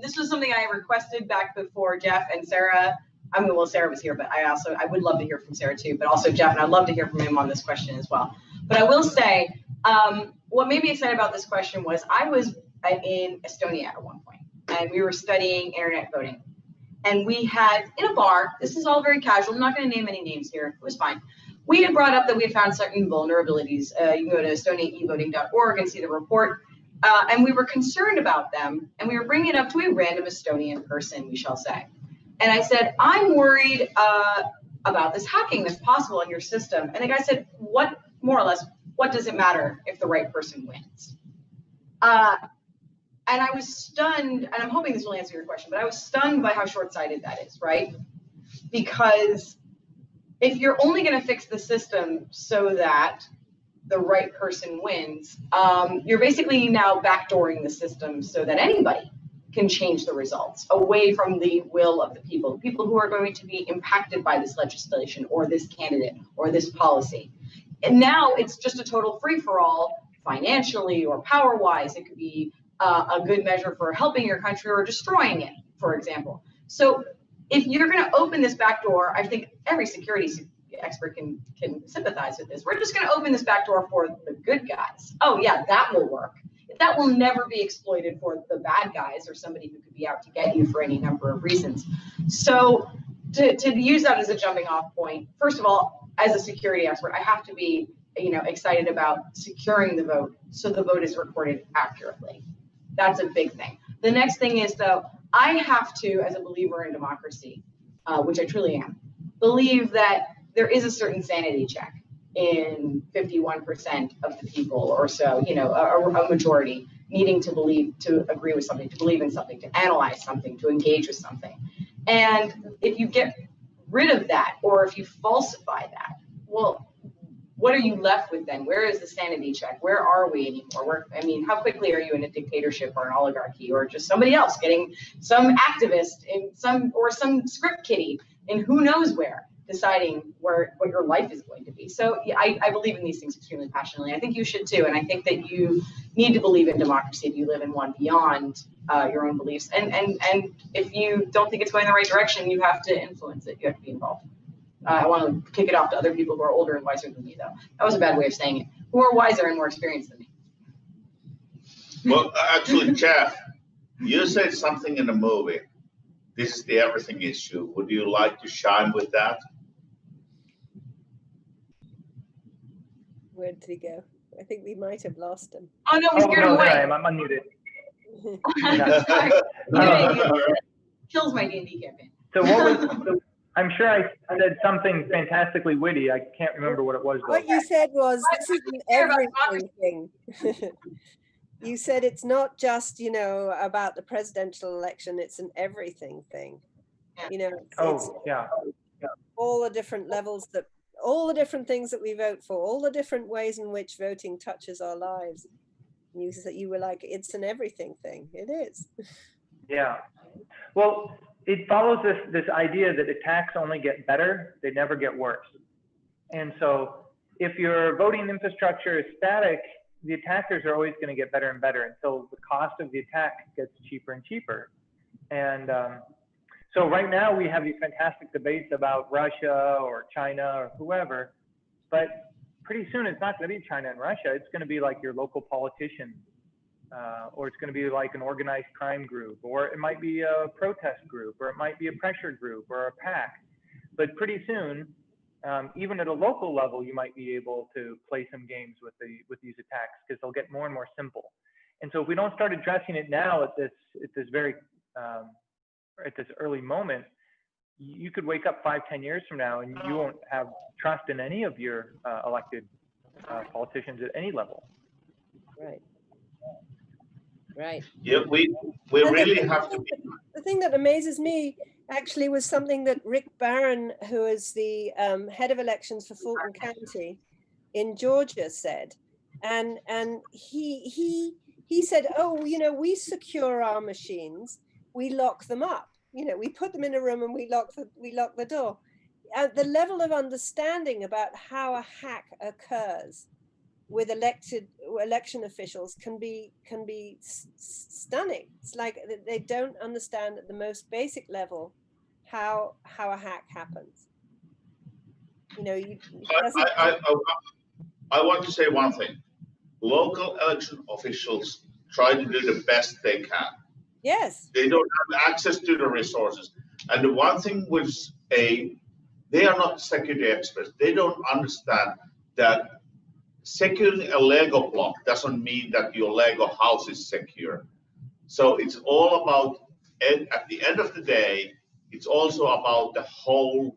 This was something I requested back before Jeff and Sarah. I mean, well, Sarah was here, but I would love to hear from Sarah too, but also Jeff, and I'd love to hear from him on this question as well. But I will say, what made me excited about this question was I was in Estonia at one point, and we were studying internet voting. And we had, in a bar, this is all very casual, I'm not going to name any names here, it was fine. We had brought up that we had found certain vulnerabilities. You can go to estoniaevoting.org and see the report. And we were concerned about them, and we were bringing it up to a random Estonian person, we shall say. And I said, I'm worried about this hacking that's possible in your system. And the guy said, what, more or less, what does it matter if the right person wins? And I was stunned, and I'm hoping this will answer your question, but I was stunned by how short-sighted that is, right? Because if you're only going to fix the system so that the right person wins, you're basically now backdooring the system so that anybody can change the results away from the will of the people who are going to be impacted by this legislation or this candidate or this policy. And now it's just a total free-for-all financially or power-wise. It could be a good measure for helping your country or destroying it, for example. So if you're going to open this back door, I think every security expert can sympathize with this. We're just going to open this back door for the good guys. Oh yeah, that will work. That will never be exploited for the bad guys or somebody who could be out to get you for any number of reasons. So to use that as a jumping off point, first of all, as a security expert, I have to be, excited about securing the vote so the vote is recorded accurately. That's a big thing. The next thing is, though, I have to, as a believer in democracy, which I truly am, believe that there is a certain sanity check in 51% of the people or so, a majority needing to believe, to agree with something, to believe in something, to analyze something, to engage with something. And if you get rid of that, or if you falsify that, well, what are you left with then? Where is the sanity check? Where are we anymore? How quickly are you in a dictatorship or an oligarchy, or just somebody else getting some activist in some script kiddie in who knows where, deciding what your life is going to be. So yeah, I believe in these things extremely passionately. I think you should too. And I think that you need to believe in democracy if you live in one beyond your own beliefs. And if you don't think it's going in the right direction, you have to influence it. You have to be involved. I want to kick it off to other people who are older and wiser than me, though. That was a bad way of saying it. Who are wiser and more experienced than me. Well, actually, Jeff, you said something in the movie. This is the everything issue. Would you like to shine with that? Where did he go? I think we might have lost him. Oh, no, we scared him no, away. I'm unmuted. Kills my D&D campaign. So I'm sure I said something fantastically witty. I can't remember what it was, though. What you said was, this is an everything thing. You said it's not just, about the presidential election, it's an everything thing. It's yeah. all the different levels all the different things that we vote for, all the different ways in which voting touches our lives. You were like, it's an everything thing. It is. Yeah. Well, it follows this idea that attacks only get better, they never get worse. And so if your voting infrastructure is static, the attackers are always going to get better and better until the cost of the attack gets cheaper and cheaper. And so right now we have these fantastic debates about Russia or China or whoever, but pretty soon it's not going to be China and Russia. It's going to be like your local politician, or it's going to be like an organized crime group, or it might be a protest group, or it might be a pressure group or a PAC. But pretty soon, even at a local level, you might be able to play some games with these attacks, because they'll get more and more simple. And so if we don't start addressing it now at this early moment, you could wake up 5-10 years from now and you won't have trust in any of your elected politicians at any level. Right. Yeah, we really have to be. The thing that amazes me actually was something that Rick Barron, who is the head of elections for Fulton County in Georgia, said. And he said, we secure our machines, we lock them up. We put them in a room and we lock the door. The level of understanding about how a hack occurs with election officials can be stunning. It's like they don't understand at the most basic level how a hack happens. I want to say one thing. Local election officials try to do the best they can. Yes. They don't have access to the resources. And the one thing was they are not security experts. They don't understand that securing a Lego block doesn't mean that your Lego house is secure. So it's all about, at the end of the day, it's also about the whole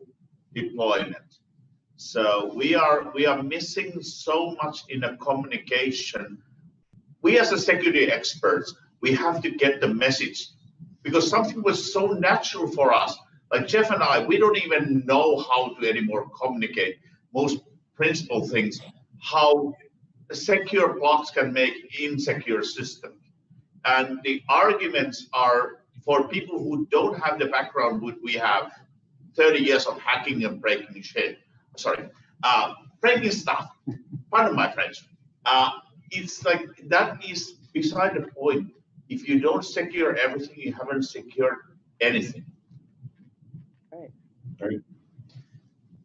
deployment. So we are missing so much in the communication. We as a security experts, we have to get the message, because something was so natural for us. Like Jeff and I, we don't even know how to anymore communicate most principal things, how secure blocks can make insecure systems. And the arguments are for people who don't have the background we have, 30 years of hacking and breaking shit. Breaking stuff. Pardon my French. It's like that is beside the point. If you don't secure everything, you haven't secured anything. Right.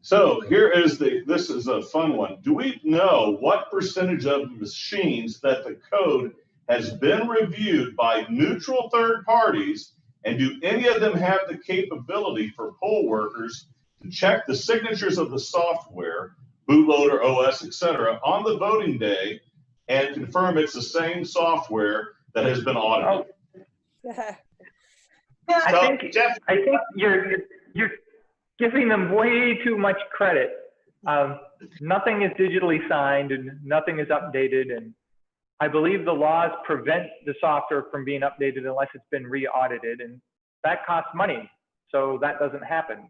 So this is a fun one. Do we know what percentage of machines that the code has been reviewed by neutral third parties, and do any of them have the capability for poll workers to check the signatures of the software, bootloader, OS, etc., on the voting day and confirm it's the same software that has been audited? I think Jeff, you're giving them way too much credit. Nothing is digitally signed and nothing is updated, and I believe the laws prevent the software from being updated unless it's been re-audited, and that costs money, so that doesn't happen.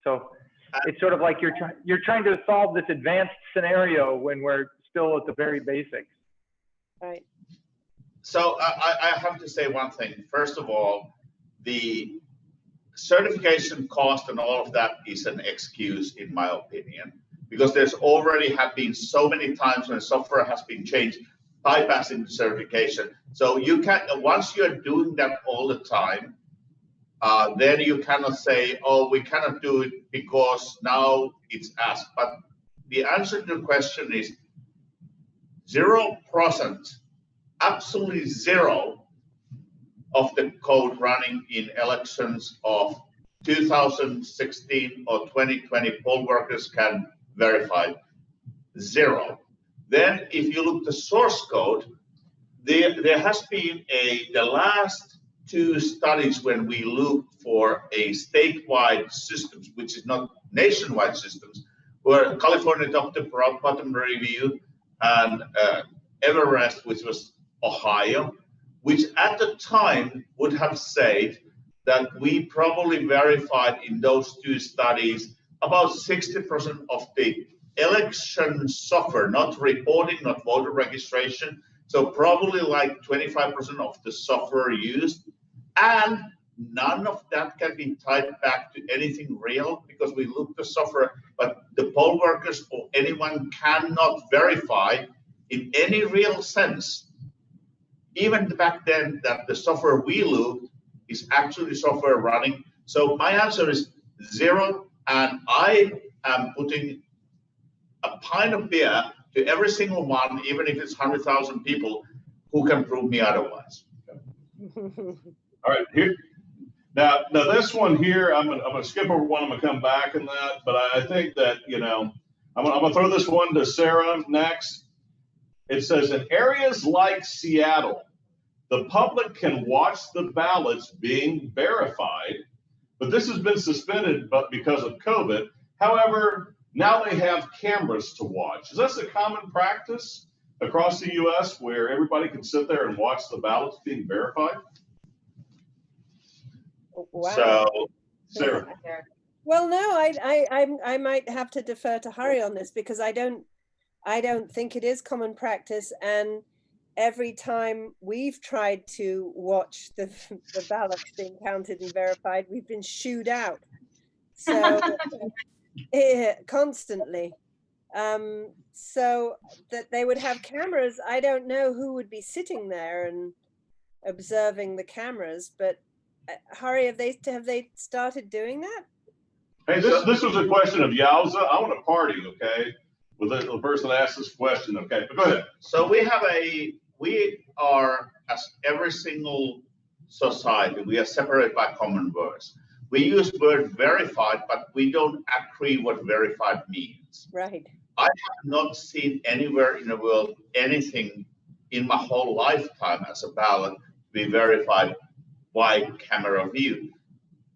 So it's sort of like you're trying to solve this advanced scenario when we're still at the very basics. Right. so I have to say one thing. First of all, the certification cost and all of that is an excuse, in my opinion, because there's already have been so many times when software has been changed, bypassing the certification. So you can, once you're doing that all the time, then you cannot say, oh, we cannot do it because now it's asked. But the answer to the question is 0%, absolutely zero of the code running in elections of 2016 or 2020 poll workers can verify. Zero. Then if you look the source code, there has been the last 2 studies when we looked for a statewide systems, which is not nationwide systems, where California top to bottom review and Everest, which was Ohio, which at the time would have said that we probably verified in those 2 studies about 60% of the election software, not reporting, not voter registration. So probably like 25% of the software used, and none of that can be tied back to anything real because we look the software, but the poll workers or anyone cannot verify in any real sense, even back then, that the software we looked is actually software running. So my answer is 0, and I am putting a pint of beer to every single one, even if it's 100,000 people, who can prove me otherwise. All right, here. Now this one here, I'm gonna skip over one. I'm gonna come back in that, but I think that, you know, I'm gonna throw this one to Sarah next. It says, in areas like Seattle, the public can watch the ballots being verified, but this has been suspended but because of COVID. However, now they have cameras to watch. Is this a common practice across the US where everybody can sit there and watch the ballots being verified? Wow. So, Sarah. Well, no, I might have to defer to Hari on this because I don't think it is common practice, and every time we've tried to watch the ballots being counted and verified, we've been shooed out. So constantly. So that they would have cameras. I don't know who would be sitting there and observing the cameras, but Hari, have they started doing that? Hey, this was a question of Yowza. I want to party, okay, with the person that asked this question, okay? But go ahead. So we are, as every single society, we are separated by common words. We use word verified, but we don't agree what verified means. Right. I have not seen anywhere in the world anything in my whole lifetime as a ballot be verified by camera view.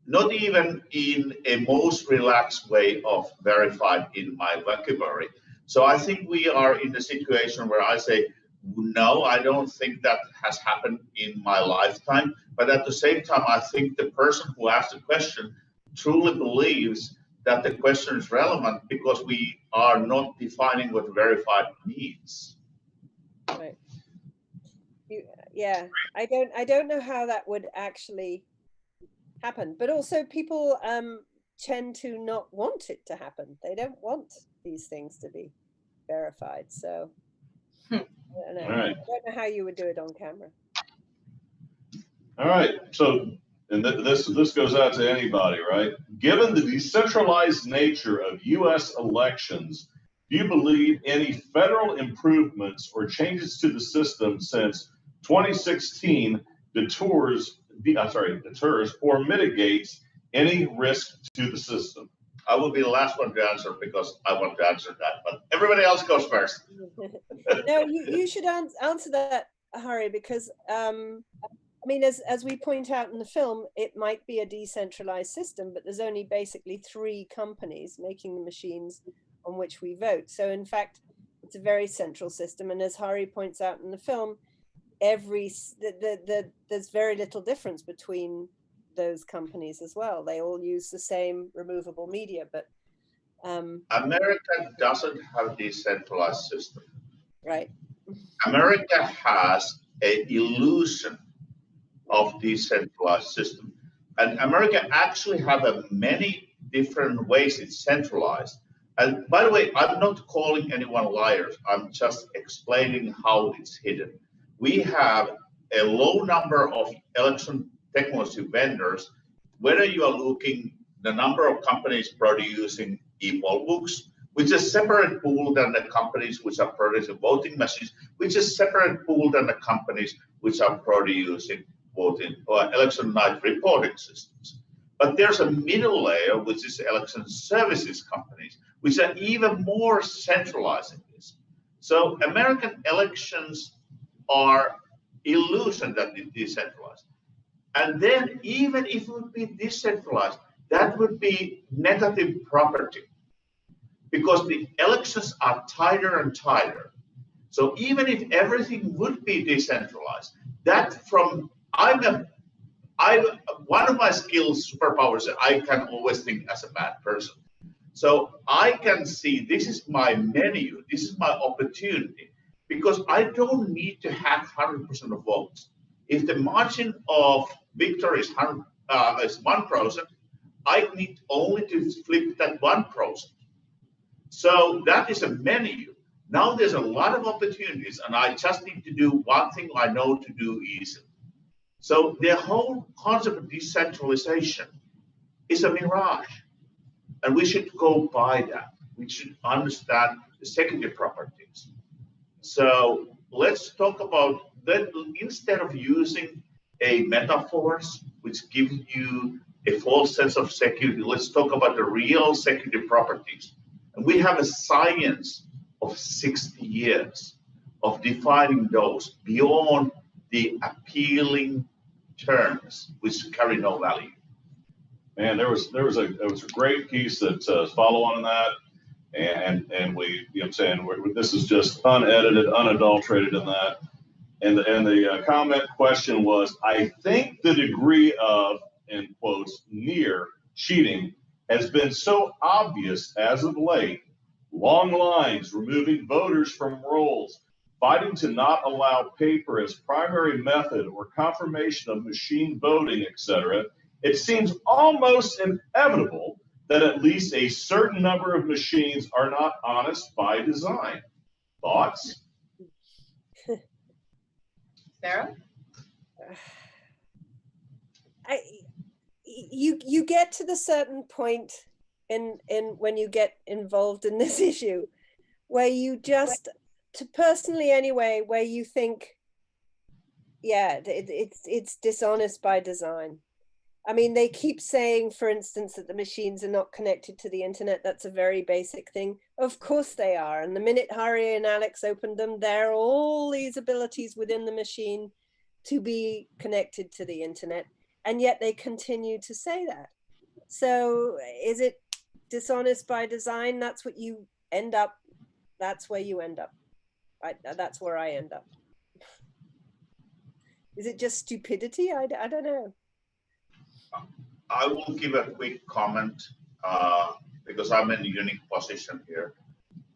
Not even in a most relaxed way of verified in my vocabulary. So I think we are in the situation where I say, no, I don't think that has happened in my lifetime. But at the same time, I think the person who asked the question truly believes that the question is relevant because we are not defining what verified means. Right. Yeah, I don't know how that would actually happen, but also people tend to not want it to happen. They don't want these things to be verified. So I don't know. All right. I don't know how you would do it on camera. All right. So and this goes out to anybody, right? Given the decentralized nature of U.S. elections, do you believe any federal improvements or changes to the system since 2016 deters or mitigates any risk to the system? I will be the last one to answer because I want to answer that, but everybody else goes first. No, you should answer that, Hari, because I mean, as we point out in the film, it might be a decentralized system, but there's only basically 3 companies making the machines on which we vote. So in fact, it's a very central system. And as Hari points out in the film, there's very little difference between those companies as well. They all use the same removable media, but America doesn't have a decentralized system. right. America has an illusion of decentralized system. And America actually have many different ways it's centralized. And by the way, I'm not calling anyone liars. I'm just explaining how it's hidden. We have a low number of election technology vendors, whether you are looking the number of companies producing e-poll books, which is a separate pool than the companies which are producing voting machines, which is a separate pool than the companies which are producing voting or election night reporting systems. But there's a middle layer, which is election services companies, which are even more centralized in this. So American elections are illusion that it is decentralized. And then even if it would be decentralized, that would be negative property because the elections are tighter and tighter. So even if everything would be decentralized, one of my skills, superpowers, that I can always think as a bad person. So I can see this is my menu, this is my opportunity, because I don't need to have 100% of votes. If the margin of victory is 1%, I need only to flip that 1%. So that is a menu. Now there's a lot of opportunities, and I just need to do one thing I know to do easily. So the whole concept of decentralization is a mirage, and we should go by that. We should understand the secondary properties. So let's talk about that. Instead of using a metaphors which give you a false sense of security, let's talk about the real security properties. And we have a science of 60 years of defining those beyond the appealing terms which carry no value. Man, there was a great piece that follow on that, and we, you know what I'm saying, this is just unedited, unadulterated in that. And the comment question was, I think the degree of, in quotes, near cheating has been so obvious as of late. Long lines, removing voters from rolls, fighting to not allow paper as primary method or confirmation of machine voting, etc. It seems almost inevitable that at least a certain number of machines are not honest by design. Thoughts? Sarah? You get to the certain point in when you get involved in this issue where you just, personally anyway, where you think, yeah, it's dishonest by design. I mean, they keep saying, for instance, that the machines are not connected to the internet. That's a very basic thing. Of course they are. And the minute Hari and Alex opened them, there are all these abilities within the machine to be connected to the internet. And yet they continue to say that. So is it dishonest by design? That's what you end up. That's where you end up. That's where I end up. Is it just stupidity? I don't know. I will give a quick comment because I'm in a unique position here.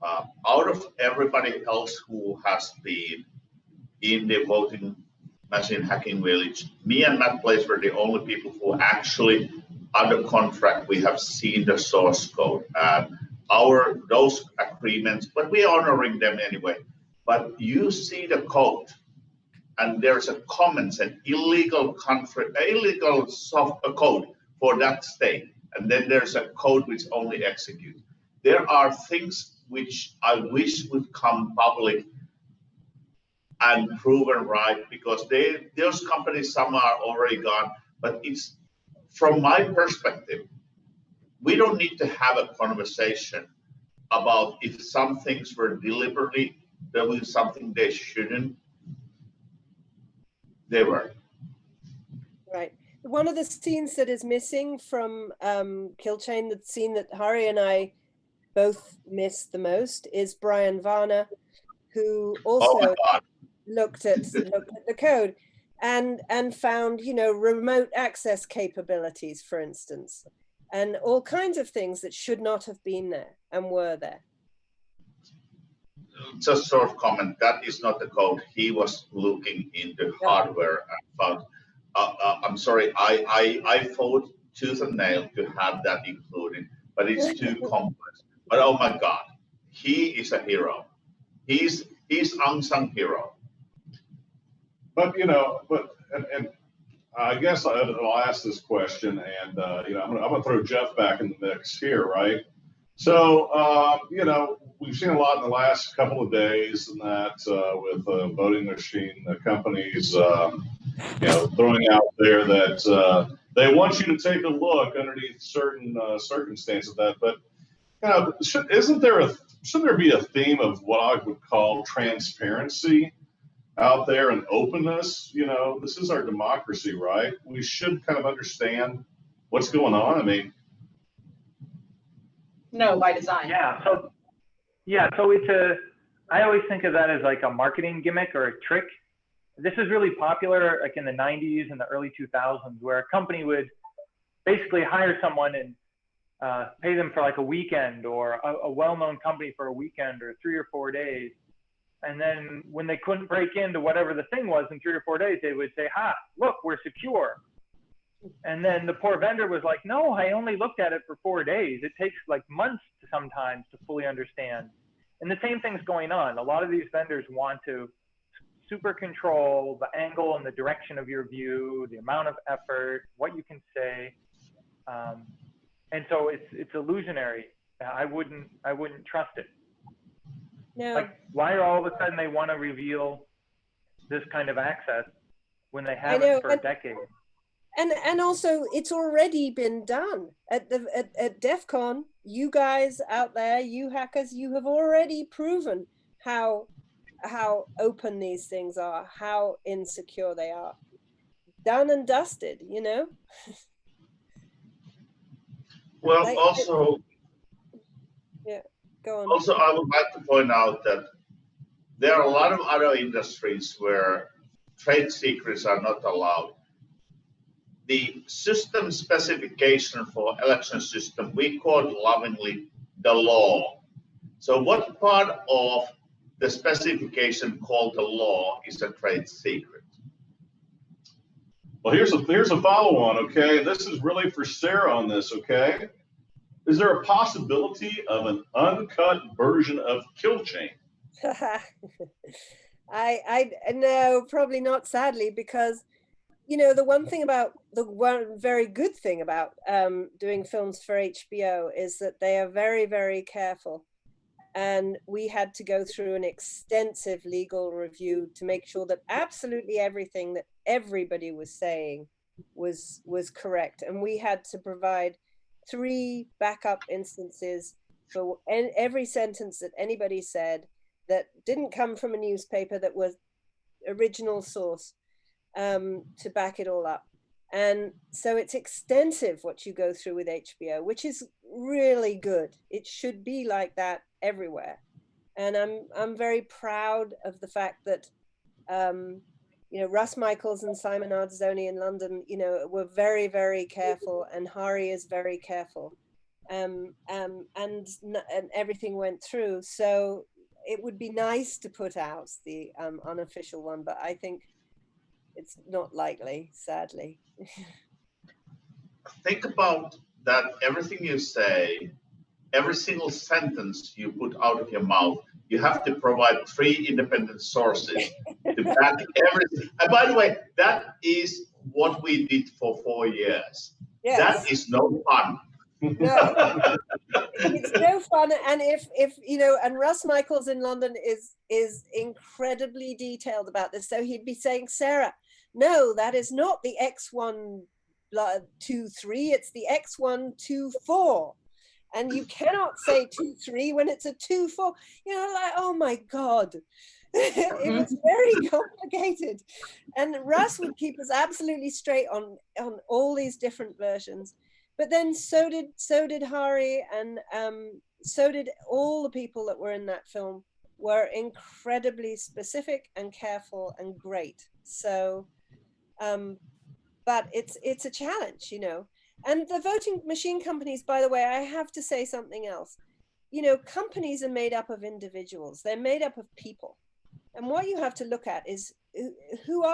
Out of everybody else who has been in the voting machine hacking village, me and Matt Place were the only people who actually, under contract, we have seen the source code. Those agreements, but we are honoring them anyway. But you see the code, and there's a comment, an illegal code for that state, and then there's a code which only executes. There are things which I wish would come public and proven right, because those companies, some are already gone, but it's, from my perspective, we don't need to have a conversation about if some things were deliberately doing something they shouldn't. They were. Right. One of the scenes that is missing from Kill Chain, the scene that Hari and I both missed the most, is Brian Varner, who also looked at the code and found, you know, remote access capabilities, for instance, and all kinds of things that should not have been there and were there. Just short comment, that is not the code. He was looking into hardware and found, I'm sorry, I fought tooth and nail to have that included, but it's too complex. But oh my God, he is a hero. He's unsung hero. But, you know, and I guess I'll ask this question, and, you know, I'm gonna throw Jeff back in the mix here, right? So, you know, we've seen a lot in the last couple of days, and that with voting machine companies, you know, throwing out there that they want you to take a look underneath certain circumstances of that. But, you know, shouldn't there be a theme of what I would call transparency out there and openness? You know, this is our democracy, right? We should kind of understand what's going on. I mean, No, by design. Yeah, so it's I always think of that as like a marketing gimmick or a trick. This is really popular like in the 90s and the early 2000s, where a company would basically hire someone and pay them for like a weekend, or a well-known company for a weekend or 3 or 4 days. And then when they couldn't break into whatever the thing was in 3 or 4 days, they would say, "Ha, look, we're secure." And then the poor vendor was like, "No, I only looked at it for 4 days. It takes like months sometimes to fully understand." And the same thing's going on. A lot of these vendors want to super control the angle and the direction of your view, the amount of effort, what you can say. And so it's illusionary. I wouldn't trust it. No. Like, why are all of a sudden they want to reveal this kind of access when they haven't for a decade? And also, it's already been done at DEF CON. You guys out there, you hackers, you have already proven how open these things are, how insecure they are. Done and dusted, you know. Well, also, yeah, go on. Also, I would like to point out that there are a lot of other industries where trade secrets are not allowed. The system specification for election system, we call it lovingly the law. So what part of the specification called the law is a trade secret? well, here's a follow-on, okay? This is really for Sarah on this, okay? Is there a possibility of an uncut version of Kill Chain? I no, probably not, sadly, because you know the one very good thing about doing films for HBO is that they are very, very careful, and we had to go through an extensive legal review to make sure that absolutely everything that everybody was saying was correct, and we had to provide 3 backup instances for every sentence that anybody said that didn't come from a newspaper, that was original source, to back it all up. And so it's extensive what you go through with HBO, which is really good. It should be like that everywhere. And I'm very proud of the fact that you know, Russ Michaels and Simon Ardzoni in London, you know, were very, very careful, and Hari is very careful, and everything went through. So it would be nice to put out the unofficial one, but I think it's not likely, sadly. Think about that. Everything you say, every single sentence you put out of your mouth you have to provide 3 independent sources to back everything. And by the way, that is what we did for 4 years. Yes. That is no fun. No, it's no fun. And if you know, and Russ Michaels in London is incredibly detailed about this. So he'd be saying, Sarah, no, that is not the X123, it's the X124. And you cannot say 2-3 when it's a 2-4. You know, like, oh my God. It was very complicated. And Russ would keep us absolutely straight on all these different versions. But then so did Hari, and so did all the people that were in that film, were incredibly specific and careful and great. So, but it's a challenge, you know. And the voting machine companies, by the way, I have to say something else. You know, companies are made up of individuals. They're made up of people. And what you have to look at is who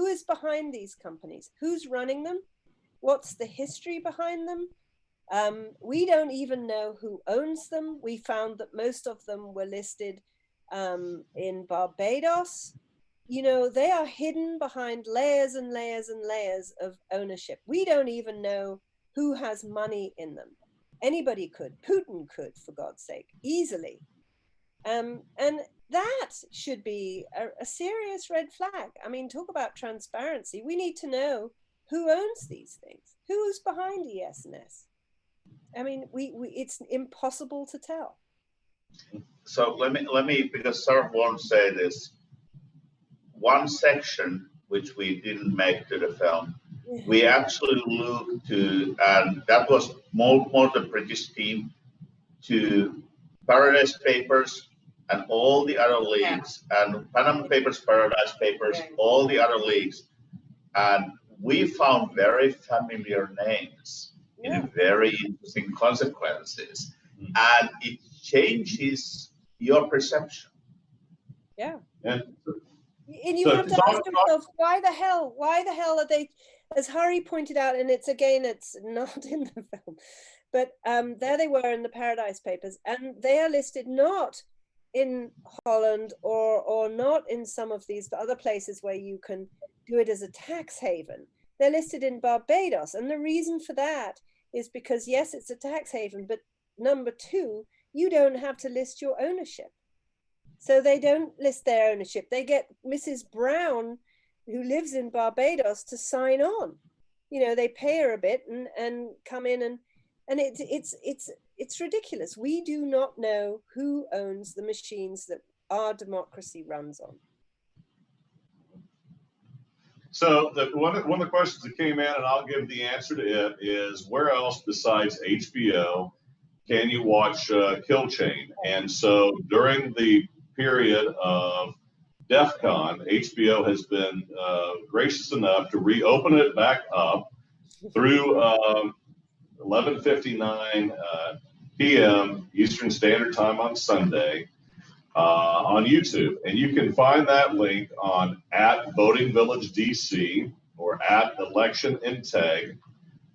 is behind these companies? Who's running them? What's the history behind them? We don't even know who owns them. We found that most of them were listed in Barbados. You know, they are hidden behind layers and layers and layers of ownership. We don't even know who has money in them. Anybody could. Putin could, for God's sake, easily. And that should be a serious red flag. I mean, talk about transparency. We need to know who owns these things, who's behind ES&S. I mean, it's impossible to tell. So let me, because Sarah won't say this. One section which we didn't make to the film, we actually looked to, and that was more the British team, to Paradise Papers and all the other leagues, and Panama Papers, Paradise Papers, all the other leagues, and we found very familiar names in very interesting consequences, and it changes your perception. Yeah. And you have to ask yourself, why the hell are they, as Hari pointed out, and it's not in the film, but there they were in the Paradise Papers, and they are listed not in Holland or not in some of these other places where you can do it as a tax haven. They're listed in Barbados. And the reason for that is because, yes, it's a tax haven, but number 2, you don't have to list your ownership. So they don't list their ownership. They get Mrs. Brown, who lives in Barbados, to sign on. You know, they pay her a bit and come in, and it's ridiculous. We do not know who owns the machines that our democracy runs on. so one of the questions that came in, and I'll give the answer to it, is where else besides HBO can you watch Kill Chain? And so during the period of DEF CON, HBO has been gracious enough to reopen it back up through 11:59 p.m. Eastern Standard Time on Sunday on YouTube. And you can find that link on @VotingVillageDC or @ElectionInteg.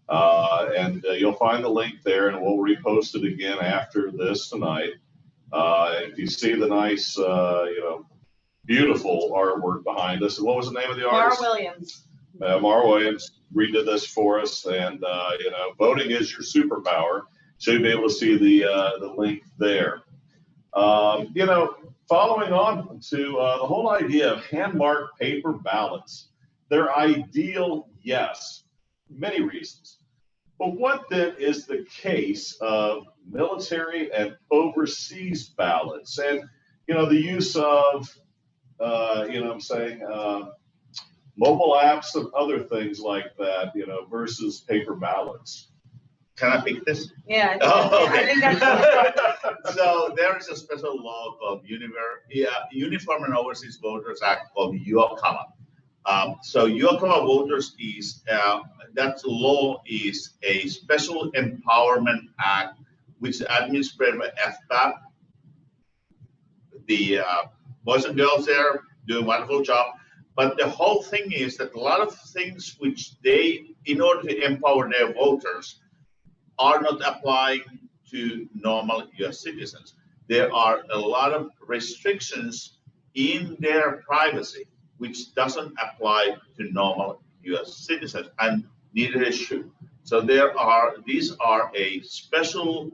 And you'll find the link there, and we'll repost it again after this tonight. If you see the nice, beautiful artwork behind us. What was the name of the artist? Mara Williams. Mara Williams redid this for us, and voting is your superpower. So you'll be able to see the link there. Following on to the whole idea of hand-marked paper ballots, they're ideal, yes, many reasons. But what then is the case of military and overseas ballots, and the use of mobile apps and other things like that, versus paper ballots? Can I pick this? Yeah. Okay. I think that's So there is a special law called Uniform and Overseas Voters Act called UOCAMA. So UOCAMA voters is, that law is a special empowerment act which is administered by FBAP. The boys and girls there do a wonderful job. But the whole thing is that a lot of things which they, in order to empower their voters, are not applying to normal US citizens. there are a lot of restrictions in their privacy, which doesn't apply to normal US citizens, and neither should. So these are a special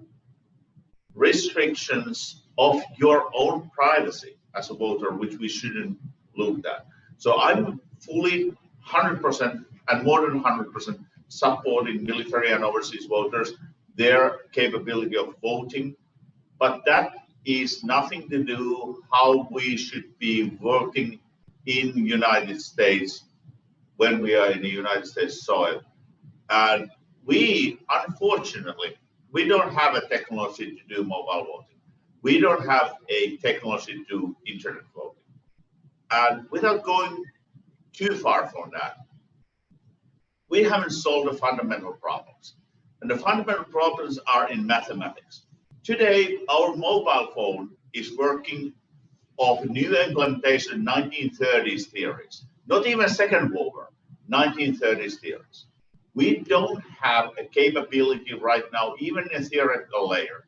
restrictions of your own privacy as a voter, which we shouldn't look at. So I'm fully 100% and more than 100% supporting military and overseas voters, their capability of voting, but that is nothing to do how we should be working in the United States when we are in the United States soil. And we, unfortunately, we don't have a technology to do mobile voting. We don't have a technology to do internet voting. And without going too far from that, we haven't solved the fundamental problems. And the fundamental problems are in mathematics. Today, our mobile phone is working off new implementation 1930s theories, not even Second World War, 1930s theories. We don't have a capability right now, even in a theoretical layer,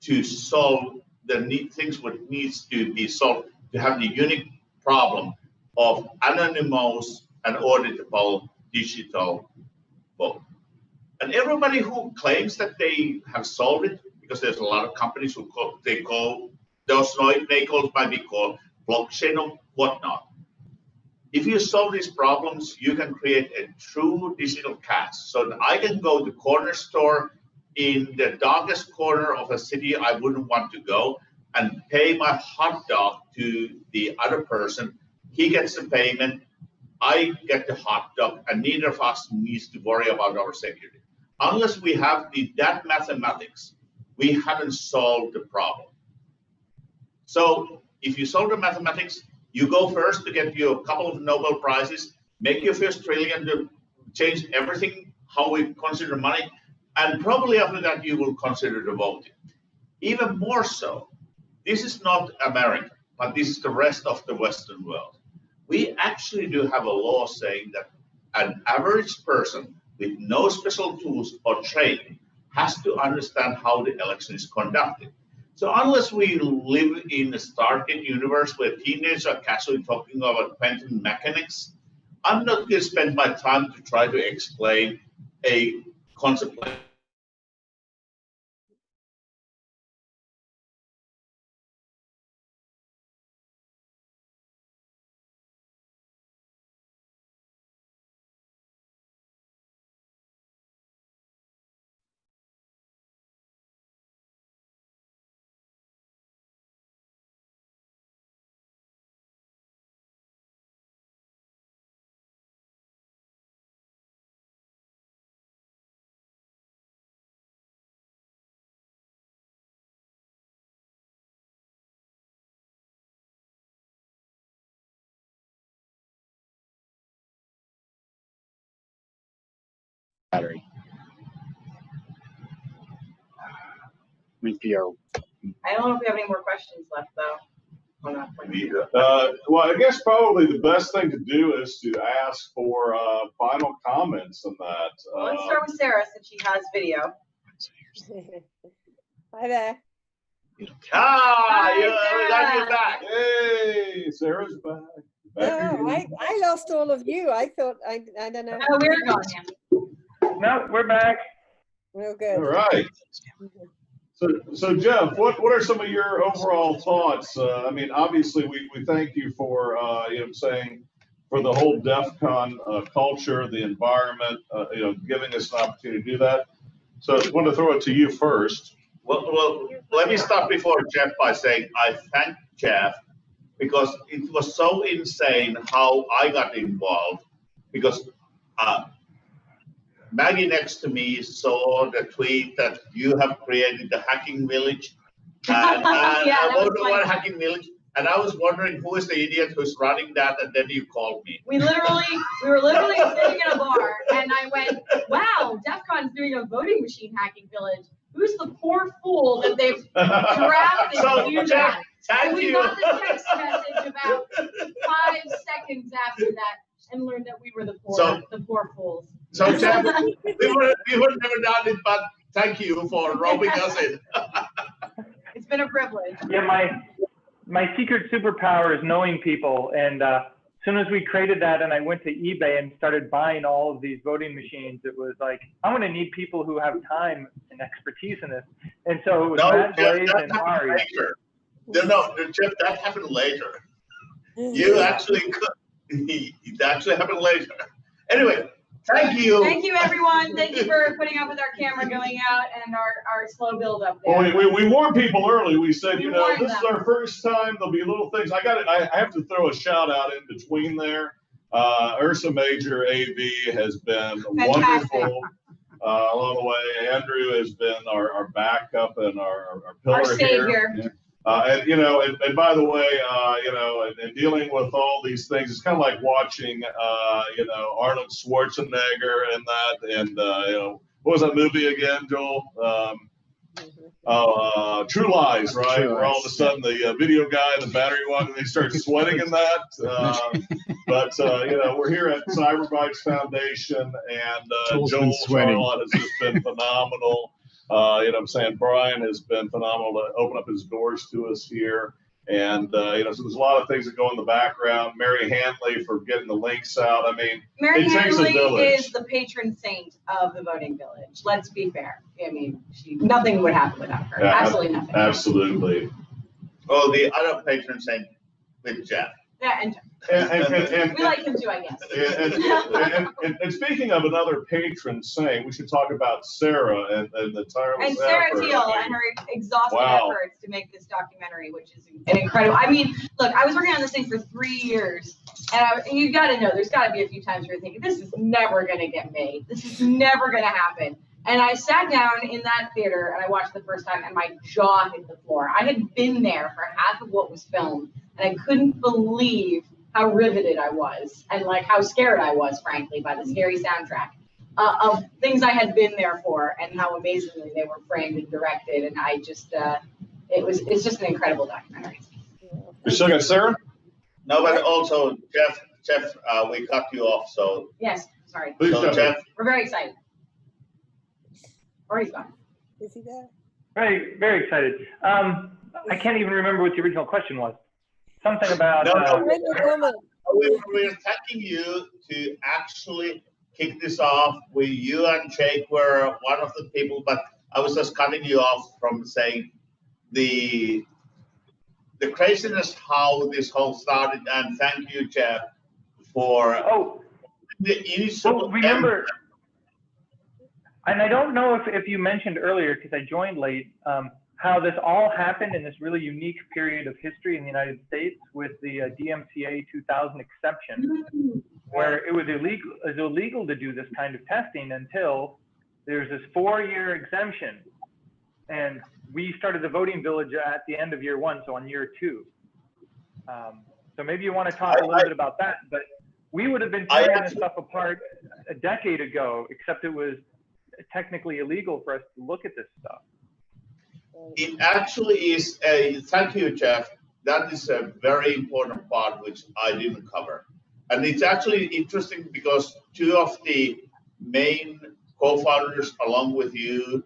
to solve the things what needs to be solved to have the unique problem of anonymous and auditable digital vote. And everybody who claims that they have solved it, because there's a lot of companies who call those vehicles might be called blockchain or whatnot. If you solve these problems, you can create a true digital cash. So that I can go to the corner store in the darkest corner of a city I wouldn't want to go and pay my hot dog to the other person. He gets the payment, I get the hot dog, and neither of us needs to worry about our security. Unless we have that mathematics, we haven't solved the problem. So if you solve the mathematics, you go first to get you a couple of Nobel Prizes, make your first trillion to change everything, how we consider money, and probably after that you will consider the voting. Even more so, this is not America, but this is the rest of the Western world. We actually do have a law saying that an average person with no special tools or training has to understand how the election is conducted. So unless we live in a Stargate universe where teenagers are casually talking about quantum mechanics, I'm not going to spend my time to try to explain a concept like Battery. VPO. I don't know if we have any more questions left, though. On that point. Well, I guess probably the best thing to do is to ask for final comments on that. Well, let's start with Sarah, since she has video. Hi there. we got you back. Hey, Sarah's back. No, I lost all of you. I thought, I don't know. Oh, we're gone now. No, we're back. Real good. All right. So Jeff, what are some of your overall thoughts? I mean, obviously, we thank you for saying for the whole DEF CON culture, the environment, giving us an opportunity to do that. So I want to throw it to you first. Well, let me start before Jeff by saying I thank Jeff because it was so insane how I got involved because Maggie next to me saw the tweet that you have created the hacking village. And I wrote about hacking village. And I was wondering who is the idiot who's running that, and then you called me. We were literally sitting in a bar, and I went, "Wow, DEF CON's doing a voting machine hacking village. Who's the poor fool that they've drafted to do that?" And we got the text message about 5 seconds after that, and learned that we were the poor fools. So Jeff, we would have never done it, but thank you for roping us in. It's been a privilege. Yeah, my secret superpower is knowing people. And as soon as we created that and I went to eBay and started buying all of these voting machines, it was like, I'm going to need people who have time and expertise in this. And so it was Matt Blaze and Ari. No, Jeff, that happened later. You actually could. It actually happened later. Anyway, thank you. Thank you, everyone. Thank you for putting up with our camera going out and our slow build up there. Well, we warned people early. We said, We warned this is them. our first time. There'll be little things. I have to throw a shout out in between there. Ursa Major AV has been Fantastic. wonderful along the way. Andrew has been our backup and our pillar Our here. savior. And by the way, and dealing with all these things, it's kind of like watching, Arnold Schwarzenegger and that, and what was that movie again, Joel? True Lies, right? True Where all of a Lies. sudden the video guy and the battery one, and they start sweating in that. But we're here at Cyberbytes Foundation, and Joel's been Joel sweating. Charlotte has just been phenomenal. What I'm saying, Brian has been phenomenal to open up his doors to us here. And, so there's a lot of things that go in the background. Mary Hanley for getting the links out. I mean, Mary it takes a Hanley village. is the patron saint of the voting village. Let's be fair. I mean, nothing would happen without her. Yeah, Absolutely nothing. Absolutely. Oh, the other patron saint with Jeff. Yeah, and And we like him too, I guess. and speaking of another patron saint, we should talk about Sarah and the tireless And Sarah effort. Teal and her exhaustive Wow. efforts to make this documentary, which is an incredible. I mean, look, I was working on this thing for 3 years, and you got to know, there's got to be a few times where you're thinking, this is never going to get made. This is never going to happen. And I sat down in that theater and I watched the first time, and my jaw hit the floor. I had been there for half of what was filmed, and I couldn't believe how riveted I was, and like how scared I was, frankly, by the scary soundtrack of things I had been there for, and how amazingly they were framed and directed. And I just, it's just an incredible documentary. You still got Sarah? No, but also Jeff, we cut you off. So, Yes, sorry. Please so jump in. Jeff, We're very excited. Or he's gone. Is he there? Very, very excited. I can't even remember what the original question was. Something about. No, no. Wait a moment. we're thanking you to actually kick this off. You and Jake were one of the people, but I was just cutting you off from saying the craziness how this whole started. And thank you, Jeff, for Oh, the initial. well, remember, and I don't know if you mentioned earlier, because I joined late, how this all happened in this really unique period of history in the United States with the DMCA 2000 exception, where it was illegal to do this kind of testing until there's this 4-year exemption. And we started the voting village at the end of year 1, so on year 2. So maybe you want to talk a little bit about that, but we would have been tearing this stuff apart a decade ago, except it was technically illegal for us to look at this stuff. It actually is thank you, Jeff. That is a very important part which I didn't cover. And it's actually interesting because 2 of the main co-founders along with you,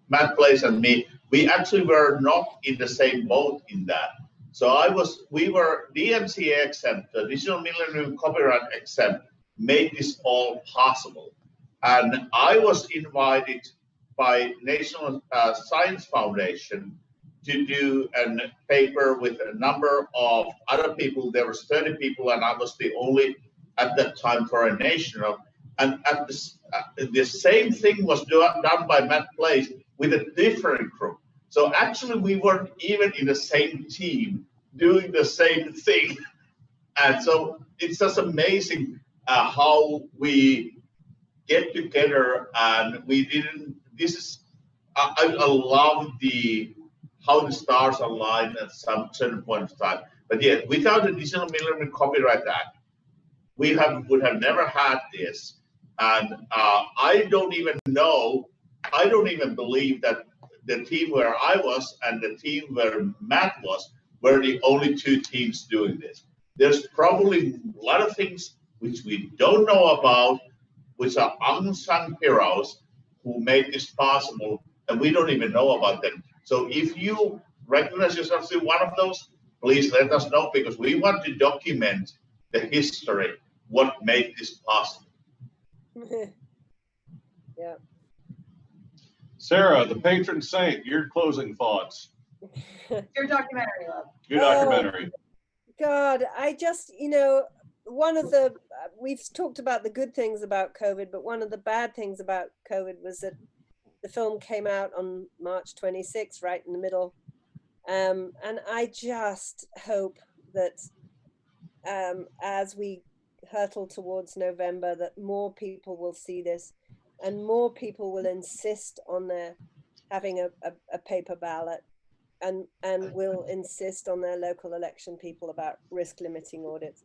Matt Blaze and me, we actually were not in the same boat in that. So we were DMCA exempt, the Digital Millennium Copyright exempt, made this all possible. And I was invited by National Science Foundation to do a paper with a number of other people. There was 30 people, and I was the only at that time for a national. And at the same thing was done by Matt Blaze with a different group. So actually, we weren't even in the same team doing the same thing. And so it's just amazing how we get together, and we didn't. This is I love how the stars aligned at some certain point of time. But yeah, without the Digital Millennium Copyright Act, would have never had this. And I don't even believe that the team where I was and the team where Matt was were the only 2 teams doing this. There's probably a lot of things which we don't know about, which are unsung heroes who made this possible, and we don't even know about them. So if you recognize yourself as one of those, please let us know, because we want to document the history, what made this possible. Yeah. Sarah, the patron saint, your closing thoughts. Your documentary, love. Your documentary. God, I just, one of the, we've talked about the good things about COVID, but one of the bad things about COVID was that the film came out on March 26th, right in the middle. And I just hope that as we hurtle towards November, that more people will see this and more people will insist on their having a paper ballot and will insist on their local election people about risk limiting audits,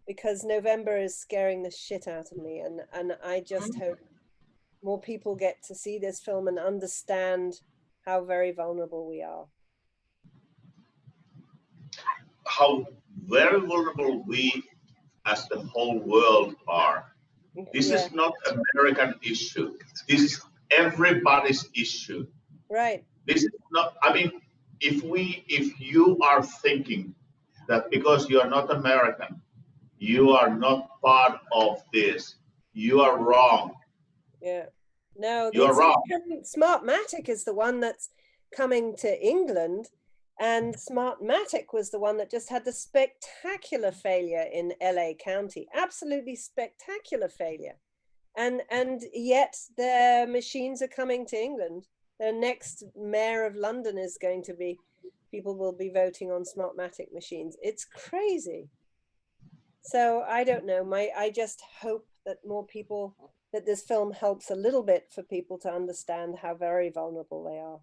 because November is scaring the shit out of me. And I just hope more people get to see this film and understand how very vulnerable we are. How very vulnerable we as the whole world are. This is not an American issue. This is everybody's issue. Right. This is not, I mean, if you are thinking that because you are not American, you are not part of this, you are wrong. Yeah. No, you're wrong. Smartmatic is the one that's coming to England, and Smartmatic was the one that just had the spectacular failure in LA County. Absolutely spectacular failure. And yet their machines are coming to England. Their next mayor of London is going to be, people will be voting on Smartmatic machines. It's crazy. So I don't know. I just hope that more people, that this film helps a little bit for people to understand how very vulnerable they are.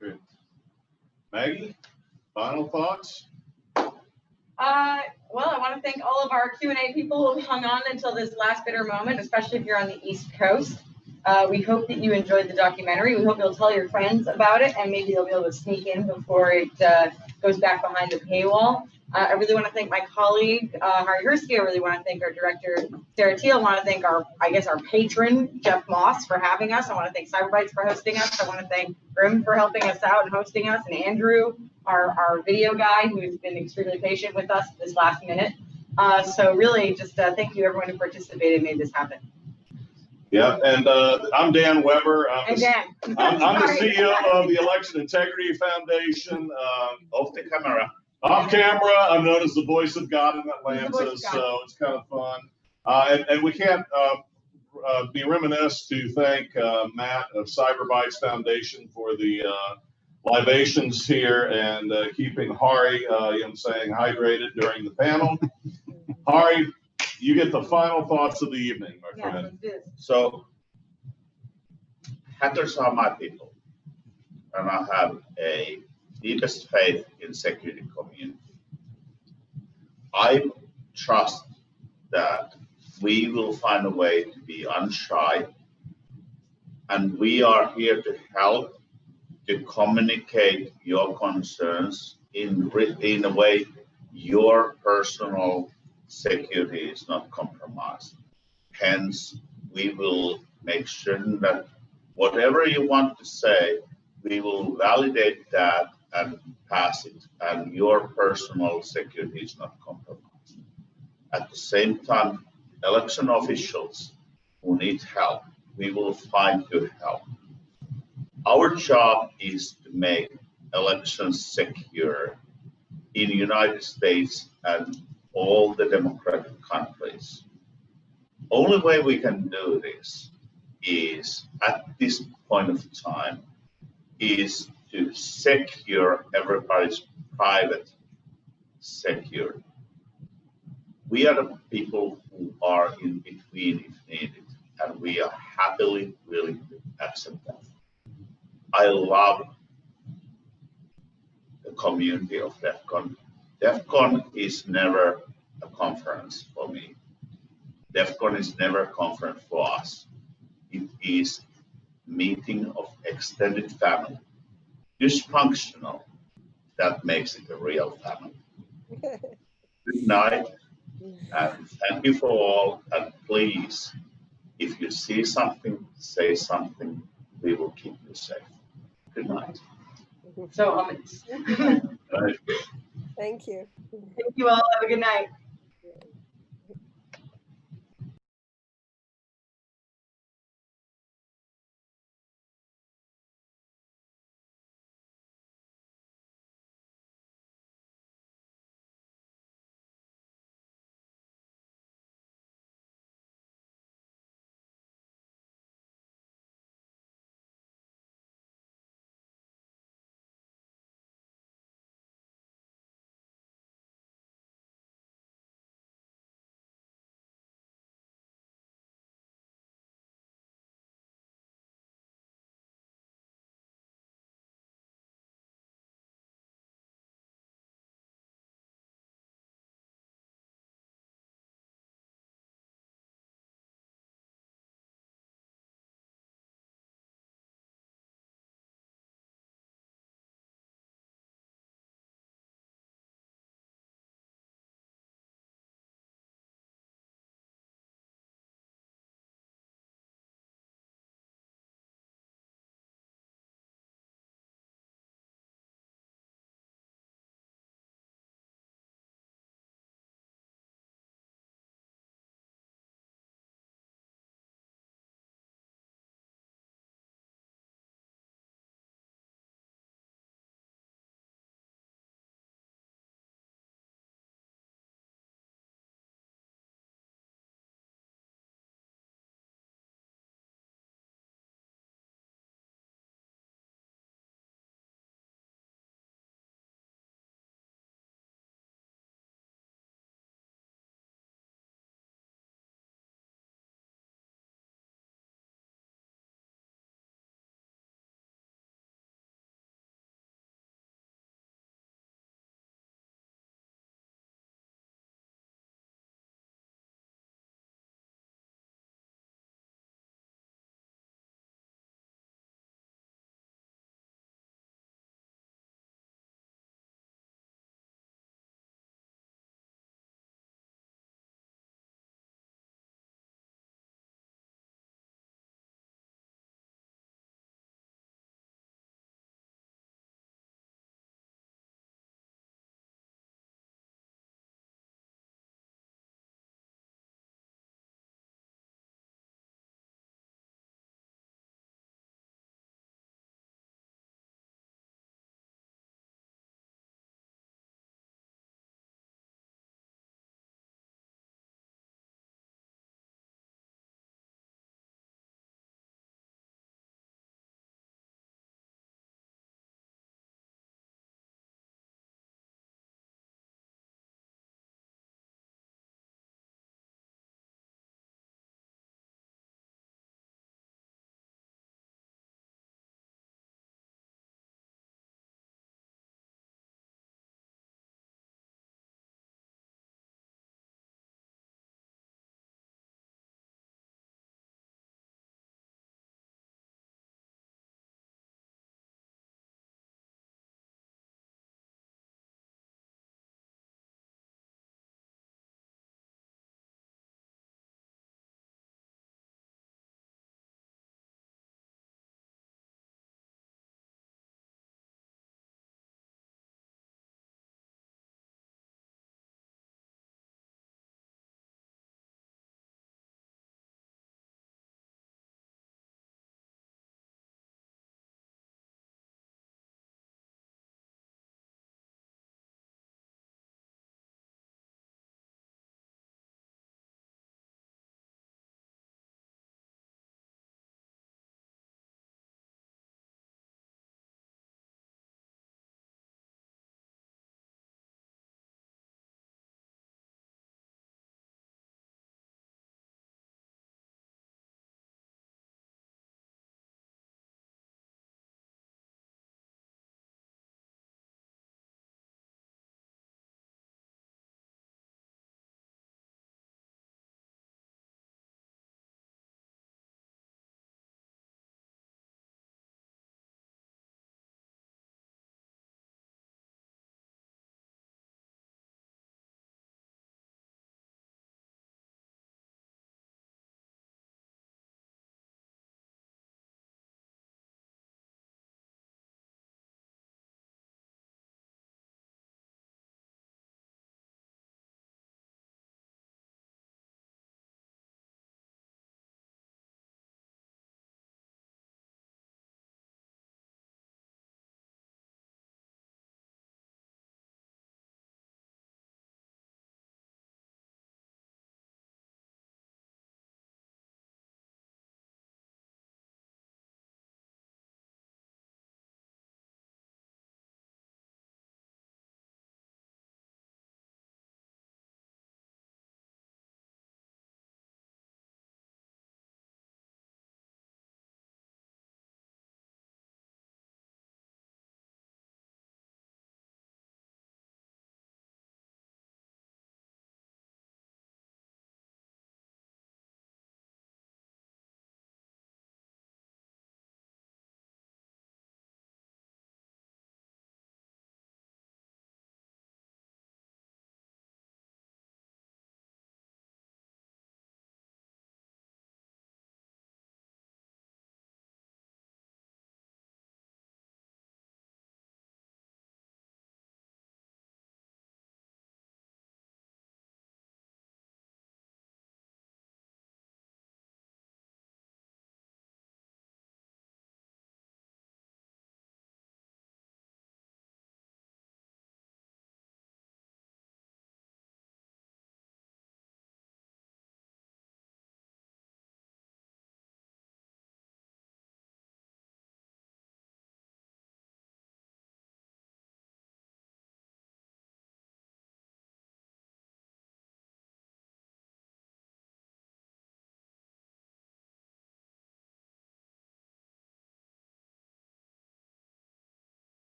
Good. Maggie, final thoughts? Well, I want to thank all of our Q&A people who hung on until this last bitter moment, especially if you're on the East Coast. We hope that you enjoyed the documentary. We hope you'll tell your friends about it, and maybe they'll be able to sneak in before it goes back behind the paywall. I really want to thank my colleague, Hari Hursky. I really want to thank our director, Sarah Teal. I want to thank our patron, Jeff Moss, for having us. I want to thank Cyberbytes for hosting us. I want to thank Grim for helping us out and hosting us, and Andrew, our video guy, who's been extremely patient with us this last minute. So really just thank you everyone who participated and made this happen. Yeah, and I'm Dan Weber. I'm the CEO of the Election Integrity Foundation. Off the camera. Off camera, I'm known as the voice of God in Atlanta, so it's kind of fun. And we can't be remiss to thank Matt of Cyberbytes Foundation for the libations here and keeping Hari, hydrated during the panel. Hari, you get the final thoughts of the evening, my friend. So, hackers are my people, and I have a deepest faith in security community. I trust that we will find a way to be unshy, and we are here to help to communicate your concerns in a way your personal security is not compromised. Hence, we will make sure that whatever you want to say, we will validate that and pass it, and your personal security is not compromised. At the same time, election officials who need help, we will find good help. Our job is to make elections secure in the United States and all the democratic countries. Only way we can do this is, at this point of time, is to secure everybody's private security. We are the people who are in between if needed, and we are happily willing to accept that. I love the community of DEF CON. DEF CON is never a conference for me. DEF CON is never a conference for us. It is meeting of extended family. Dysfunctional, that makes it a real family. Good night, and thank you for all. And please, if you see something, say something. We will keep you is safe. Good night. So ominous. Right. Thank you. Thank you all. Have a good night.